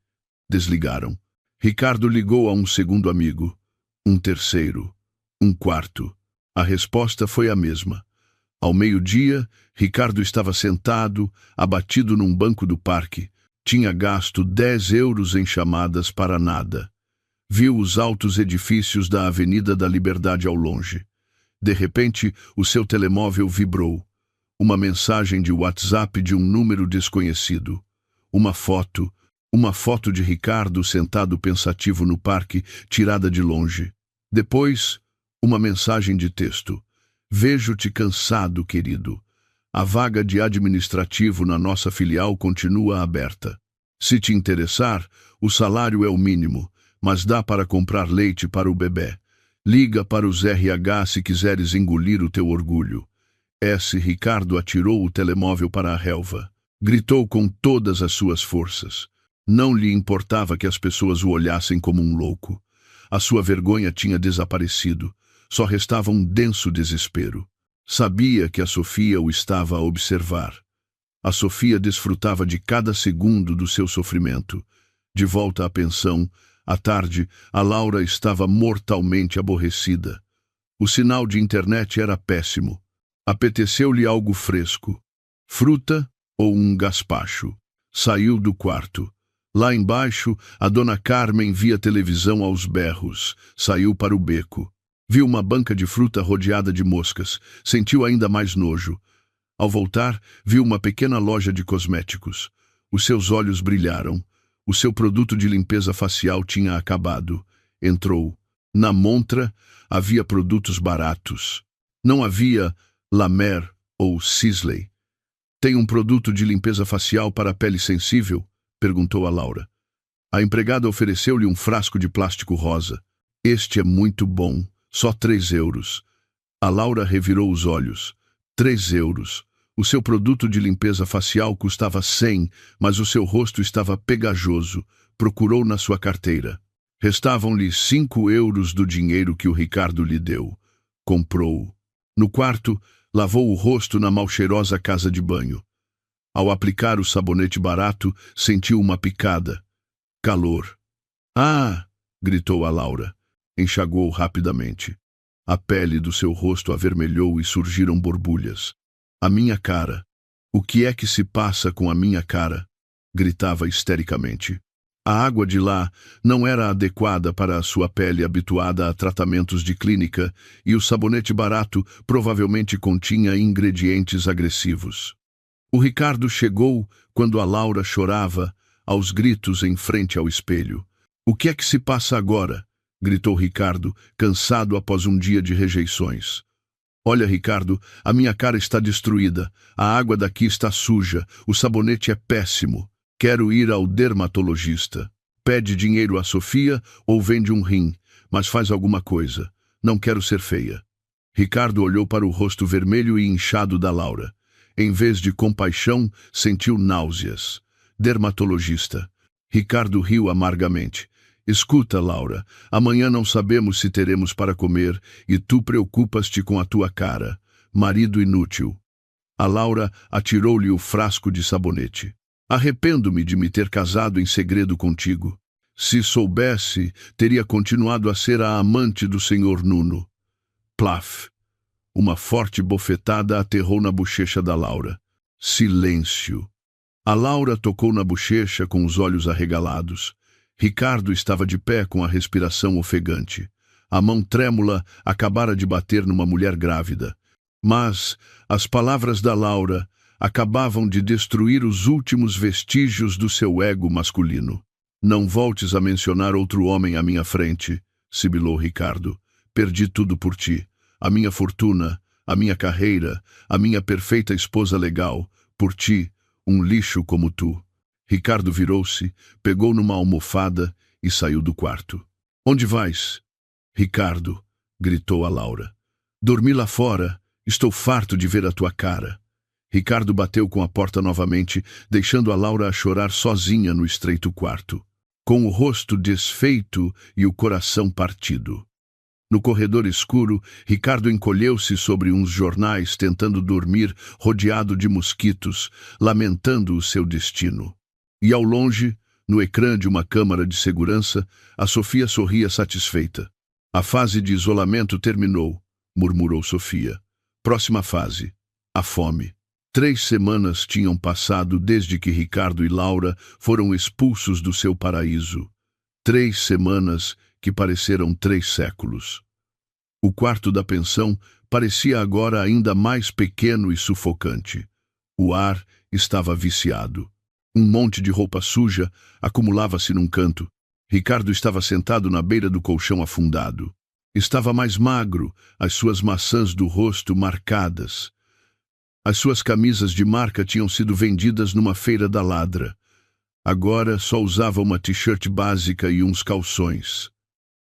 Desligaram. Ricardo ligou a um segundo amigo. Um terceiro. Um quarto. A resposta foi a mesma. Ao meio-dia, Ricardo estava sentado, abatido num banco do parque. Tinha gasto 10 euros em chamadas para nada. Viu os altos edifícios da Avenida da Liberdade ao longe. De repente, o seu telemóvel vibrou. Uma mensagem de WhatsApp de um número desconhecido. Uma foto de Ricardo sentado pensativo no parque, tirada de longe. Depois, uma mensagem de texto. Vejo-te cansado, querido. A vaga de administrativo na nossa filial continua aberta. Se te interessar, o salário é o mínimo, mas dá para comprar leite para o bebê. Liga para os RH se quiseres engolir o teu orgulho. Ricardo atirou o telemóvel para a relva. Gritou com todas as suas forças. Não lhe importava que as pessoas o olhassem como um louco. A sua vergonha tinha desaparecido. Só restava um denso desespero. Sabia que a Sofia o estava a observar. A Sofia desfrutava de cada segundo do seu sofrimento. De volta à pensão, à tarde, a Laura estava mortalmente aborrecida. O sinal de internet era péssimo. Apeteceu-lhe algo fresco. Fruta ou um gaspacho. Saiu do quarto. Lá embaixo, a dona Carmen via televisão aos berros. Saiu para o beco. Viu uma banca de fruta rodeada de moscas. Sentiu ainda mais nojo. Ao voltar, viu uma pequena loja de cosméticos. Os seus olhos brilharam. O seu produto de limpeza facial tinha acabado. Entrou. Na montra, havia produtos baratos. Não havia La Mer ou Sisley. Tem um produto de limpeza facial para a pele sensível? Perguntou a Laura. A empregada ofereceu-lhe um frasco de plástico rosa. Este é muito bom. Só 3 euros. A Laura revirou os olhos. 3 euros. O seu produto de limpeza facial custava 100, mas o seu rosto estava pegajoso. Procurou na sua carteira. Restavam-lhe 5 euros do dinheiro que o Ricardo lhe deu. Comprou-o. No quarto, lavou o rosto na mal-cheirosa casa de banho. Ao aplicar o sabonete barato, sentiu uma picada. Calor. Ah! Gritou a Laura. Enxagou rapidamente. A pele do seu rosto avermelhou e surgiram borbulhas. A minha cara. O que é que se passa com a minha cara? Gritava histericamente. A água de lá não era adequada para a sua pele habituada a tratamentos de clínica e o sabonete barato provavelmente continha ingredientes agressivos. O Ricardo chegou quando a Laura chorava, aos gritos em frente ao espelho. O que é que se passa agora? Gritou Ricardo, cansado após um dia de rejeições. Olha, Ricardo, a minha cara está destruída, a água daqui está suja, o sabonete é péssimo. Quero ir ao dermatologista. Pede dinheiro a Sofia ou vende um rim, mas faz alguma coisa. Não quero ser feia. Ricardo olhou para o rosto vermelho e inchado da Laura. Em vez de compaixão, sentiu náuseas. Dermatologista. Ricardo riu amargamente. Escuta, Laura, amanhã não sabemos se teremos para comer e tu preocupas-te com a tua cara. Marido inútil. A Laura atirou-lhe o frasco de sabonete. Arrependo-me de me ter casado em segredo contigo. Se soubesse, teria continuado a ser a amante do senhor Nuno. Plaf! Uma forte bofetada aterrou na bochecha da Laura. Silêncio. A Laura tocou na bochecha com os olhos arregalados. Ricardo estava de pé com a respiração ofegante. A mão trêmula acabara de bater numa mulher grávida. Mas as palavras da Laura acabavam de destruir os últimos vestígios do seu ego masculino. Não voltes a mencionar outro homem à minha frente, sibilou Ricardo. Perdi tudo por ti. A minha fortuna, a minha carreira, a minha perfeita esposa legal. Por ti, um lixo como tu. Ricardo virou-se, pegou numa almofada e saiu do quarto. Onde vais? Ricardo, gritou a Laura. Dormi lá fora. Estou farto de ver a tua cara. Ricardo bateu com a porta novamente, deixando a Laura a chorar sozinha no estreito quarto, com o rosto desfeito e o coração partido. No corredor escuro, Ricardo encolheu-se sobre uns jornais, tentando dormir, rodeado de mosquitos, lamentando o seu destino. E ao longe, no ecrã de uma câmara de segurança, a Sofia sorria satisfeita. A fase de isolamento terminou, murmurou Sofia. Próxima fase, a fome. 3 semanas tinham passado desde que Ricardo e Laura foram expulsos do seu paraíso. 3 semanas que pareceram 3 séculos. O quarto da pensão parecia agora ainda mais pequeno e sufocante. O ar estava viciado. Um monte de roupa suja acumulava-se num canto. Ricardo estava sentado na beira do colchão afundado. Estava mais magro, as suas maçãs do rosto marcadas. As suas camisas de marca tinham sido vendidas numa feira da ladra. Agora só usava uma t-shirt básica e uns calções.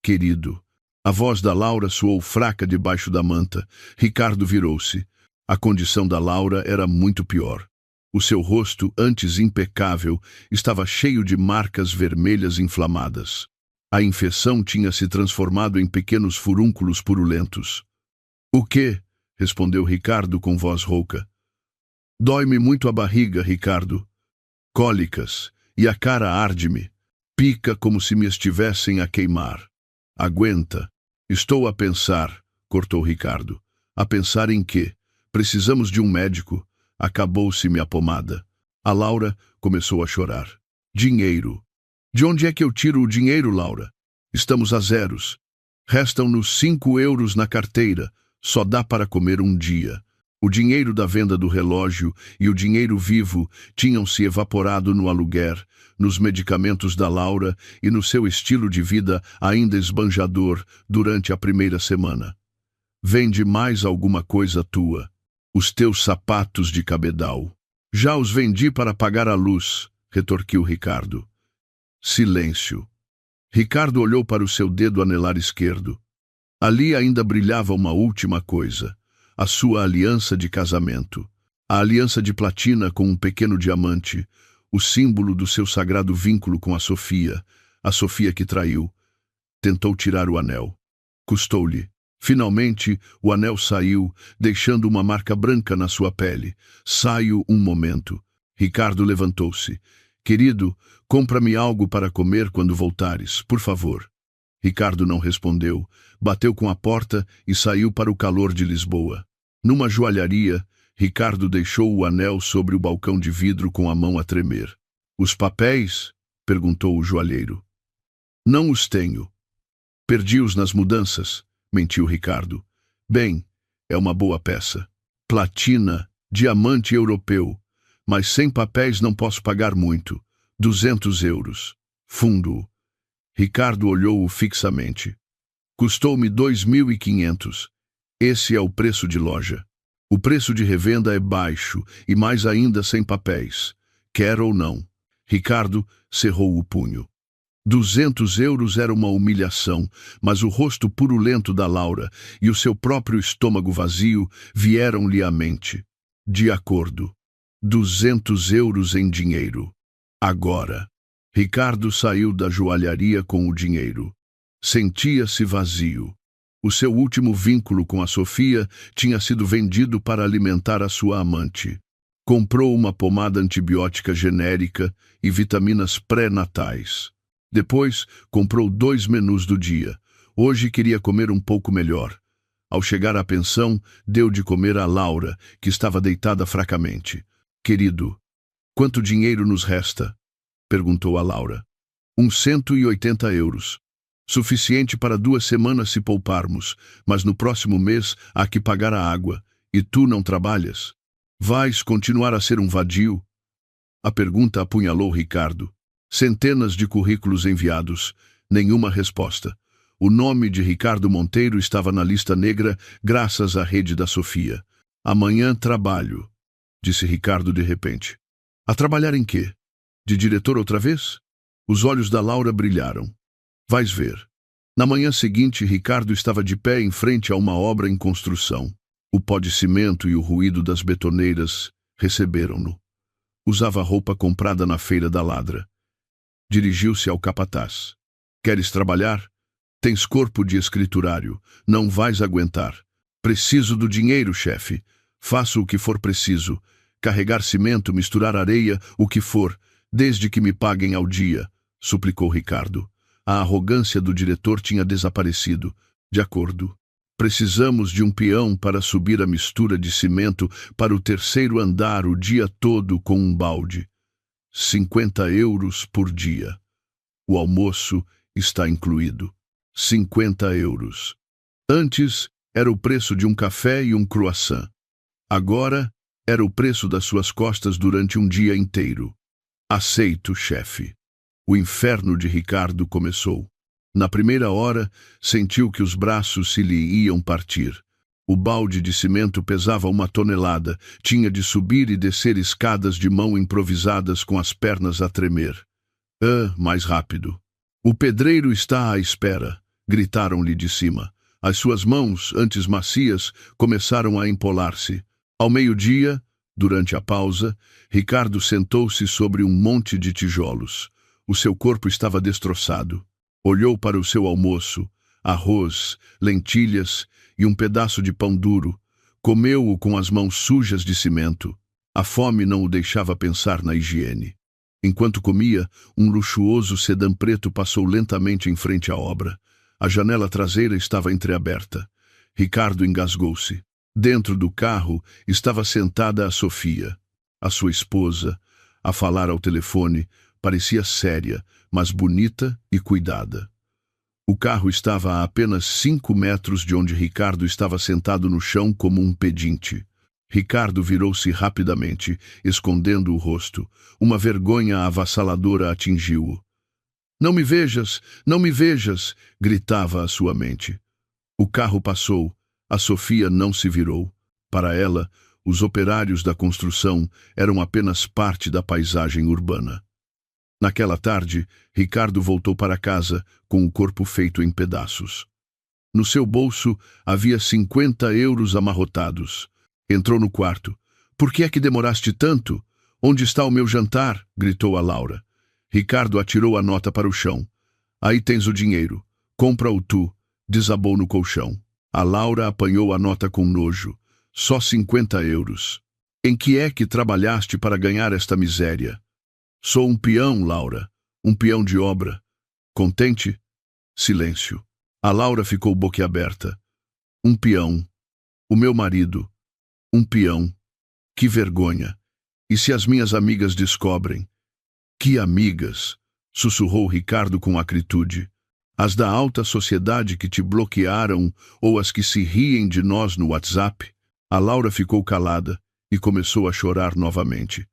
Querido. A voz da Laura soou fraca debaixo da manta. Ricardo virou-se. A condição da Laura era muito pior. O seu rosto, antes impecável, estava cheio de marcas vermelhas inflamadas. A infecção tinha se transformado em pequenos furúnculos purulentos. O quê? Respondeu Ricardo com voz rouca. Dói-me muito a barriga, Ricardo. Cólicas, e a cara arde-me. Pica como se me estivessem a queimar. Aguenta. Estou a pensar, cortou Ricardo. A pensar em quê? Precisamos de um médico. Acabou-se-me a pomada. A Laura começou a chorar. Dinheiro. De onde é que eu tiro o dinheiro, Laura? Estamos a zeros. Restam-nos 5 euros na carteira. Só dá para comer um dia. O dinheiro da venda do relógio e o dinheiro vivo tinham se evaporado no aluguer, nos medicamentos da Laura e no seu estilo de vida ainda esbanjador durante a primeira semana. Vende mais alguma coisa tua. Os teus sapatos de cabedal. Já os vendi para pagar a luz, retorquiu Ricardo. Silêncio. Ricardo olhou para o seu dedo anelar esquerdo. Ali ainda brilhava uma última coisa. A sua aliança de casamento. A aliança de platina com um pequeno diamante. O símbolo do seu sagrado vínculo com a Sofia que traiu. Tentou tirar o anel. Custou-lhe. Finalmente, o anel saiu, deixando uma marca branca na sua pele. Saio um momento. Ricardo levantou-se. Querido, compra-me algo para comer quando voltares, por favor. Ricardo não respondeu, bateu com a porta e saiu para o calor de Lisboa. Numa joalharia, Ricardo deixou o anel sobre o balcão de vidro com a mão a tremer. Os papéis? Perguntou o joalheiro. Não os tenho. Perdi-os nas mudanças, mentiu Ricardo. Bem, é uma boa peça. Platina, diamante europeu. Mas sem papéis não posso pagar muito. 200 euros. Fundo-o. Ricardo olhou-o fixamente. Custou-me 2.500. Esse é o preço de loja. O preço de revenda é baixo e mais ainda sem papéis. Quer ou não. Ricardo cerrou o punho. €200 era uma humilhação, mas o rosto purulento da Laura e o seu próprio estômago vazio vieram-lhe à mente. De acordo. €200 em dinheiro. Agora. Ricardo saiu da joalharia com o dinheiro. Sentia-se vazio. O seu último vínculo com a Sofia tinha sido vendido para alimentar a sua amante. Comprou uma pomada antibiótica genérica e vitaminas pré-natais. Depois, comprou 2 menus do dia. Hoje queria comer um pouco melhor. Ao chegar à pensão, deu de comer a Laura, que estava deitada fracamente. "Querido, quanto dinheiro nos resta?" perguntou a Laura. Uns €180. Suficiente para 2 semanas se pouparmos, mas no próximo mês há que pagar a água. E tu não trabalhas? Vais continuar a ser um vadio? A pergunta apunhalou Ricardo. Centenas de currículos enviados, nenhuma resposta. O nome de Ricardo Monteiro estava na lista negra graças à rede da Sofia. "Amanhã trabalho", disse Ricardo de repente. "A trabalhar em quê? De diretor outra vez?" Os olhos da Laura brilharam. "Vais ver." Na manhã seguinte, Ricardo estava de pé em frente a uma obra em construção. O pó de cimento e o ruído das betoneiras receberam-no. Usava roupa comprada na Feira da Ladra. Dirigiu-se ao capataz. "Queres trabalhar? Tens corpo de escriturário. Não vais aguentar." "Preciso do dinheiro, chefe. Faço o que for preciso. Carregar cimento, misturar areia, o que for, desde que me paguem ao dia", suplicou Ricardo. A arrogância do diretor tinha desaparecido. "De acordo. Precisamos de um peão para subir a mistura de cimento para o 3º andar o dia todo com um balde. €50 por dia. O almoço está incluído. €50. Antes era o preço de um café e um croissant. Agora era o preço das suas costas durante um dia inteiro. "Aceito, chefe." O inferno de Ricardo começou. Na primeira hora, sentiu que os braços se lhe iam partir. O balde de cimento pesava 1 tonelada, tinha de subir e descer escadas de mão improvisadas com as pernas a tremer. Mais rápido." "O pedreiro está à espera", gritaram-lhe de cima. As suas mãos, antes macias, começaram a empolar-se. Ao meio-dia, durante a pausa, Ricardo sentou-se sobre um monte de tijolos. O seu corpo estava destroçado. Olhou para o seu almoço, arroz, lentilhas e um pedaço de pão duro. Comeu-o com as mãos sujas de cimento. A fome não o deixava pensar na higiene. Enquanto comia, um luxuoso sedã preto passou lentamente em frente à obra. A janela traseira estava entreaberta. Ricardo engasgou-se. Dentro do carro estava sentada a Sofia, a sua esposa, a falar ao telefone. Parecia séria, mas bonita e cuidada. O carro estava a apenas 5 metros de onde Ricardo estava sentado no chão como um pedinte. Ricardo virou-se rapidamente, escondendo o rosto. Uma vergonha avassaladora atingiu-o. "Não me vejas! Não me vejas!" gritava a sua mente. O carro passou. A Sofia não se virou. Para ela, os operários da construção eram apenas parte da paisagem urbana. Naquela tarde, Ricardo voltou para casa com o corpo feito em pedaços. No seu bolso havia €50 amarrotados. Entrou no quarto. "Por que é que demoraste tanto? Onde está o meu jantar?" gritou a Laura. Ricardo atirou a nota para o chão. "Aí tens o dinheiro. Compra-o tu", desabou no colchão. A Laura apanhou a nota com nojo. "Só €50. Em que é que trabalhaste para ganhar esta miséria?" "Sou um peão, Laura. Um peão de obra." "Contente?" Silêncio. A Laura ficou boquiaberta. "Um peão. O meu marido. Um peão. Que vergonha. E se as minhas amigas descobrem?" "Que amigas?" sussurrou Ricardo com acritude. "As da alta sociedade que te bloquearam ou as que se riem de nós no WhatsApp?" A Laura ficou calada e começou a chorar novamente.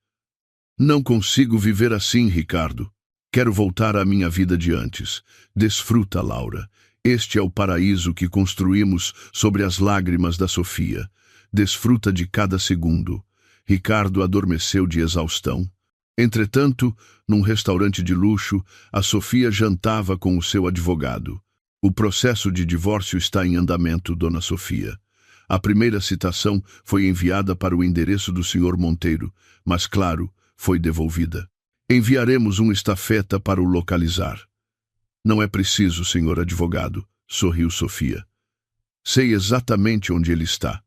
"Não consigo viver assim, Ricardo. Quero voltar à minha vida de antes. Desfruta, Laura. Este é o paraíso que construímos sobre as lágrimas da Sofia. Desfruta de cada segundo." Ricardo adormeceu de exaustão. Entretanto, num restaurante de luxo, a Sofia jantava com o seu advogado. O processo de divórcio está em andamento, Dona Sofia. A primeira citação foi enviada para o endereço do Sr. Monteiro, mas, claro, foi devolvida. Enviaremos um estafeta para o localizar. Não é preciso, senhor advogado, sorriu Sofia. Sei exatamente onde ele está.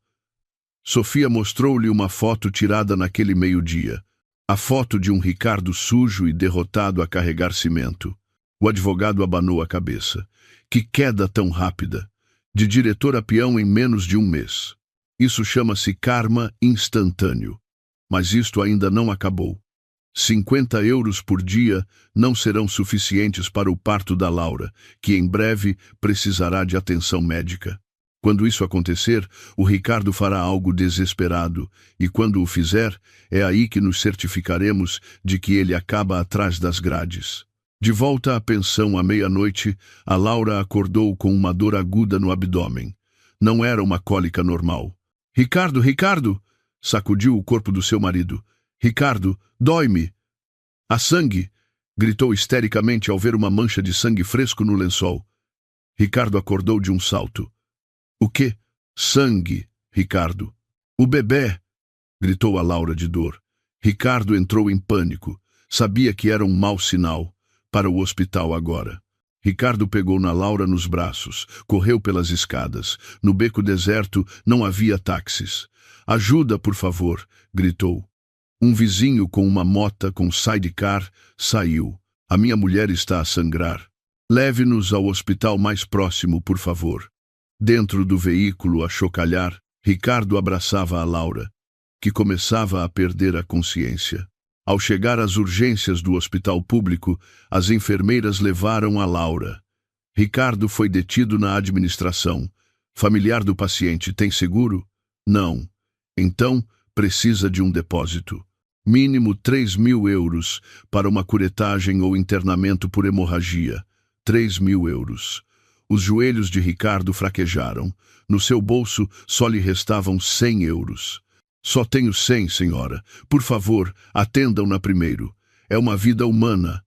Sofia mostrou-lhe uma foto tirada naquele meio-dia. A foto de um Ricardo sujo e derrotado a carregar cimento. O advogado abanou a cabeça. Que queda tão rápida! De diretor a peão em menos de um mês. Isso chama-se karma instantâneo. Mas isto ainda não acabou. 50 euros por dia não serão suficientes para o parto da Laura, que em breve precisará de atenção médica. Quando isso acontecer, o Ricardo fará algo desesperado, e quando o fizer, é aí que nos certificaremos de que ele acaba atrás das grades. De volta à pensão à meia-noite, a Laura acordou com uma dor aguda no abdômen. Não era uma cólica normal. Ricardo, Ricardo! Sacudiu o corpo do seu marido. Ricardo, dói-me! Há sangue! Gritou histericamente ao ver uma mancha de sangue fresco no lençol. Ricardo acordou de um salto. O quê? Sangue, Ricardo. O bebê! Gritou a Laura de dor. Ricardo entrou em pânico. Sabia que era um mau sinal. Para o hospital agora. Ricardo pegou na Laura nos braços, correu pelas escadas. No beco deserto não havia táxis. Ajuda, por favor, gritou. Um vizinho com uma mota com sidecar saiu. A minha mulher está a sangrar. Leve-nos ao hospital mais próximo, por favor. Dentro do veículo, a chocalhar, Ricardo abraçava a Laura, que começava a perder a consciência. Ao chegar às urgências do hospital público, as enfermeiras levaram a Laura. Ricardo foi detido na administração. Familiar do paciente tem seguro? Não. Então, precisa de um depósito. Mínimo 3.000 euros para uma curetagem ou internamento por hemorragia. 3.000 euros. Os joelhos de Ricardo fraquejaram. No seu bolso só lhe restavam 100 euros. Só tenho 100, senhora. Por favor, atendam-na primeiro. É uma vida humana.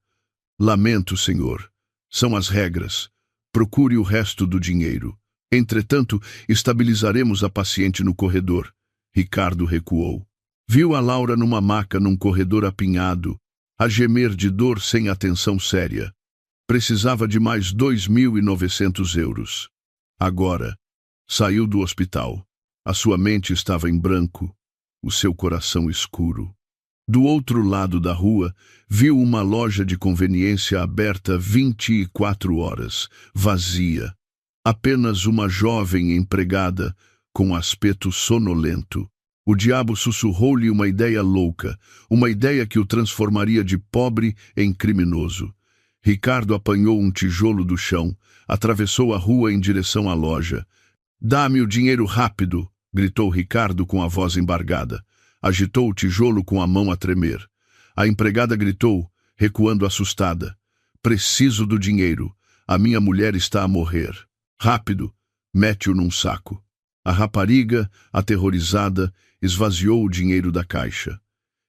Lamento, senhor. São as regras. Procure o resto do dinheiro. Entretanto, estabilizaremos a paciente no corredor. Ricardo recuou. Viu a Laura numa maca num corredor apinhado, a gemer de dor sem atenção séria. Precisava de mais 2.900 euros. Agora, saiu do hospital. A sua mente estava em branco. O seu coração escuro. Do outro lado da rua, viu uma loja de conveniência aberta 24 horas, vazia. Apenas uma jovem empregada, com aspecto sonolento. O diabo sussurrou-lhe uma ideia louca, uma ideia que o transformaria de pobre em criminoso. Ricardo apanhou um tijolo do chão, atravessou a rua em direção à loja. Dá-me o dinheiro rápido! Gritou Ricardo com a voz embargada. Agitou o tijolo com a mão a tremer. A empregada gritou, recuando assustada. Preciso do dinheiro. A minha mulher está a morrer. Rápido! Mete-o num saco. A rapariga, aterrorizada, esvaziou o dinheiro da caixa.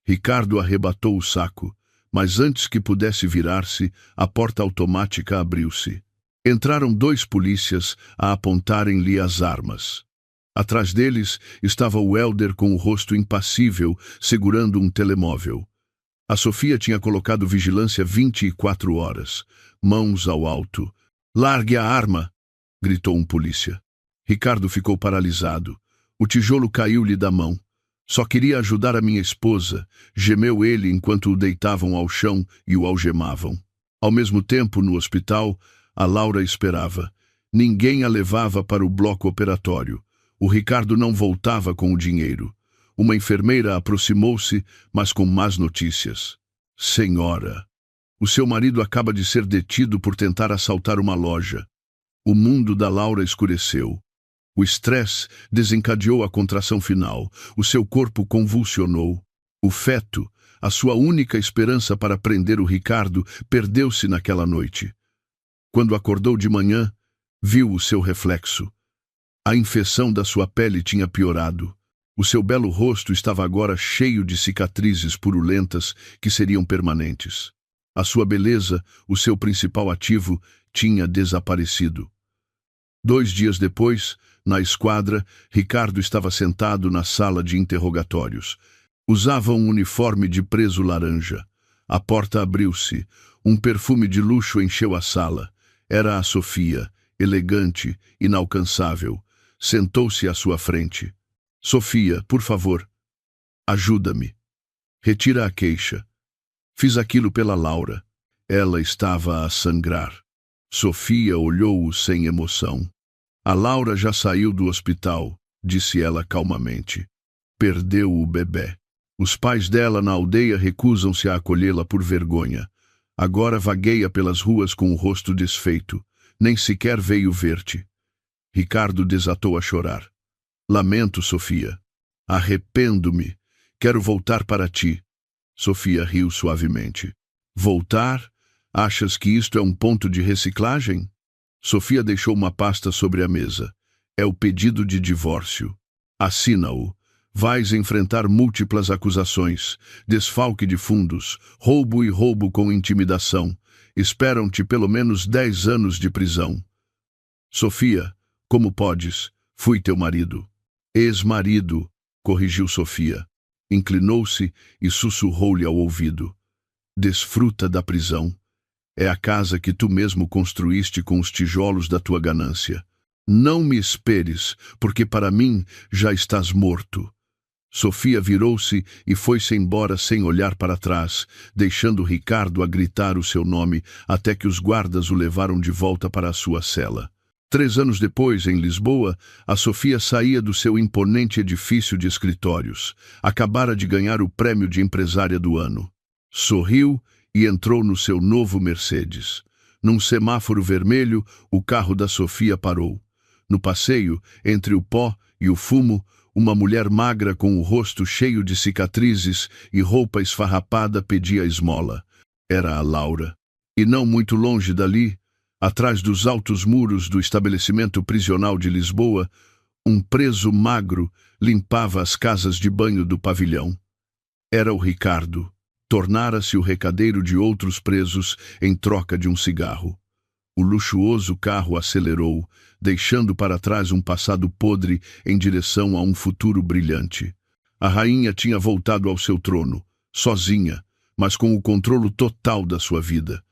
Ricardo arrebatou o saco, mas antes que pudesse virar-se, a porta automática abriu-se. Entraram 2 polícias a apontarem-lhe as armas. Atrás deles estava o Helder com o rosto impassível, segurando um telemóvel. A Sofia tinha colocado vigilância 24 horas, mãos ao alto. Largue a arma! Gritou um polícia. Ricardo ficou paralisado. O tijolo caiu-lhe da mão. Só queria ajudar a minha esposa, gemeu ele enquanto o deitavam ao chão e o algemavam. Ao mesmo tempo, no hospital, a Laura esperava. Ninguém a levava para o bloco operatório. O Ricardo não voltava com o dinheiro. Uma enfermeira aproximou-se, mas com más notícias. Senhora, o seu marido acaba de ser detido por tentar assaltar uma loja. O mundo da Laura escureceu. O estresse desencadeou a contração final. O seu corpo convulsionou. O feto, a sua única esperança para prender o Ricardo, perdeu-se naquela noite. Quando acordou de manhã, viu o seu reflexo. A infecção da sua pele tinha piorado. O seu belo rosto estava agora cheio de cicatrizes purulentas que seriam permanentes. A sua beleza, o seu principal ativo, tinha desaparecido. 2 dias depois, na esquadra, Ricardo estava sentado na sala de interrogatórios. Usava um uniforme de preso laranja. A porta abriu-se. Um perfume de luxo encheu a sala. Era a Sofia, elegante, inalcançável. Sentou-se à sua frente. Sofia, por favor, ajuda-me. Retira a queixa. Fiz aquilo pela Laura. Ela estava a sangrar. Sofia olhou-o sem emoção. A Laura já saiu do hospital, disse ela calmamente. Perdeu o bebê. Os pais dela na aldeia recusam-se a acolhê-la por vergonha. Agora vagueia pelas ruas com o rosto desfeito. Nem sequer veio ver-te. Ricardo desatou a chorar. Lamento, Sofia. Arrependo-me. Quero voltar para ti. Sofia riu suavemente. Voltar? Achas que isto é um ponto de reciclagem? Sofia deixou uma pasta sobre a mesa. É o pedido de divórcio. Assina-o. Vais enfrentar múltiplas acusações, desfalque de fundos, roubo e roubo com intimidação. Esperam-te pelo menos 10 anos de prisão. Sofia, como podes? Fui teu marido. Ex-marido, corrigiu Sofia. Inclinou-se e sussurrou-lhe ao ouvido. Desfruta da prisão. É a casa que tu mesmo construíste com os tijolos da tua ganância. Não me esperes, porque para mim já estás morto. Sofia virou-se e foi-se embora sem olhar para trás, deixando Ricardo a gritar o seu nome até que os guardas o levaram de volta para a sua cela. 3 anos depois, em Lisboa, a Sofia saía do seu imponente edifício de escritórios. Acabara de ganhar o prêmio de empresária do ano. Sorriu e entrou no seu novo Mercedes. Num semáforo vermelho, o carro da Sofia parou. No passeio, entre o pó e o fumo, uma mulher magra com o rosto cheio de cicatrizes e roupa esfarrapada pedia esmola. Era a Laura. E não muito longe dali, atrás dos altos muros do estabelecimento prisional de Lisboa, um preso magro limpava as casas de banho do pavilhão. Era o Ricardo. Tornara-se o recadeiro de outros presos em troca de um cigarro. O luxuoso carro acelerou, deixando para trás um passado podre em direção a um futuro brilhante. A rainha tinha voltado ao seu trono, sozinha, mas com o controle total da sua vida.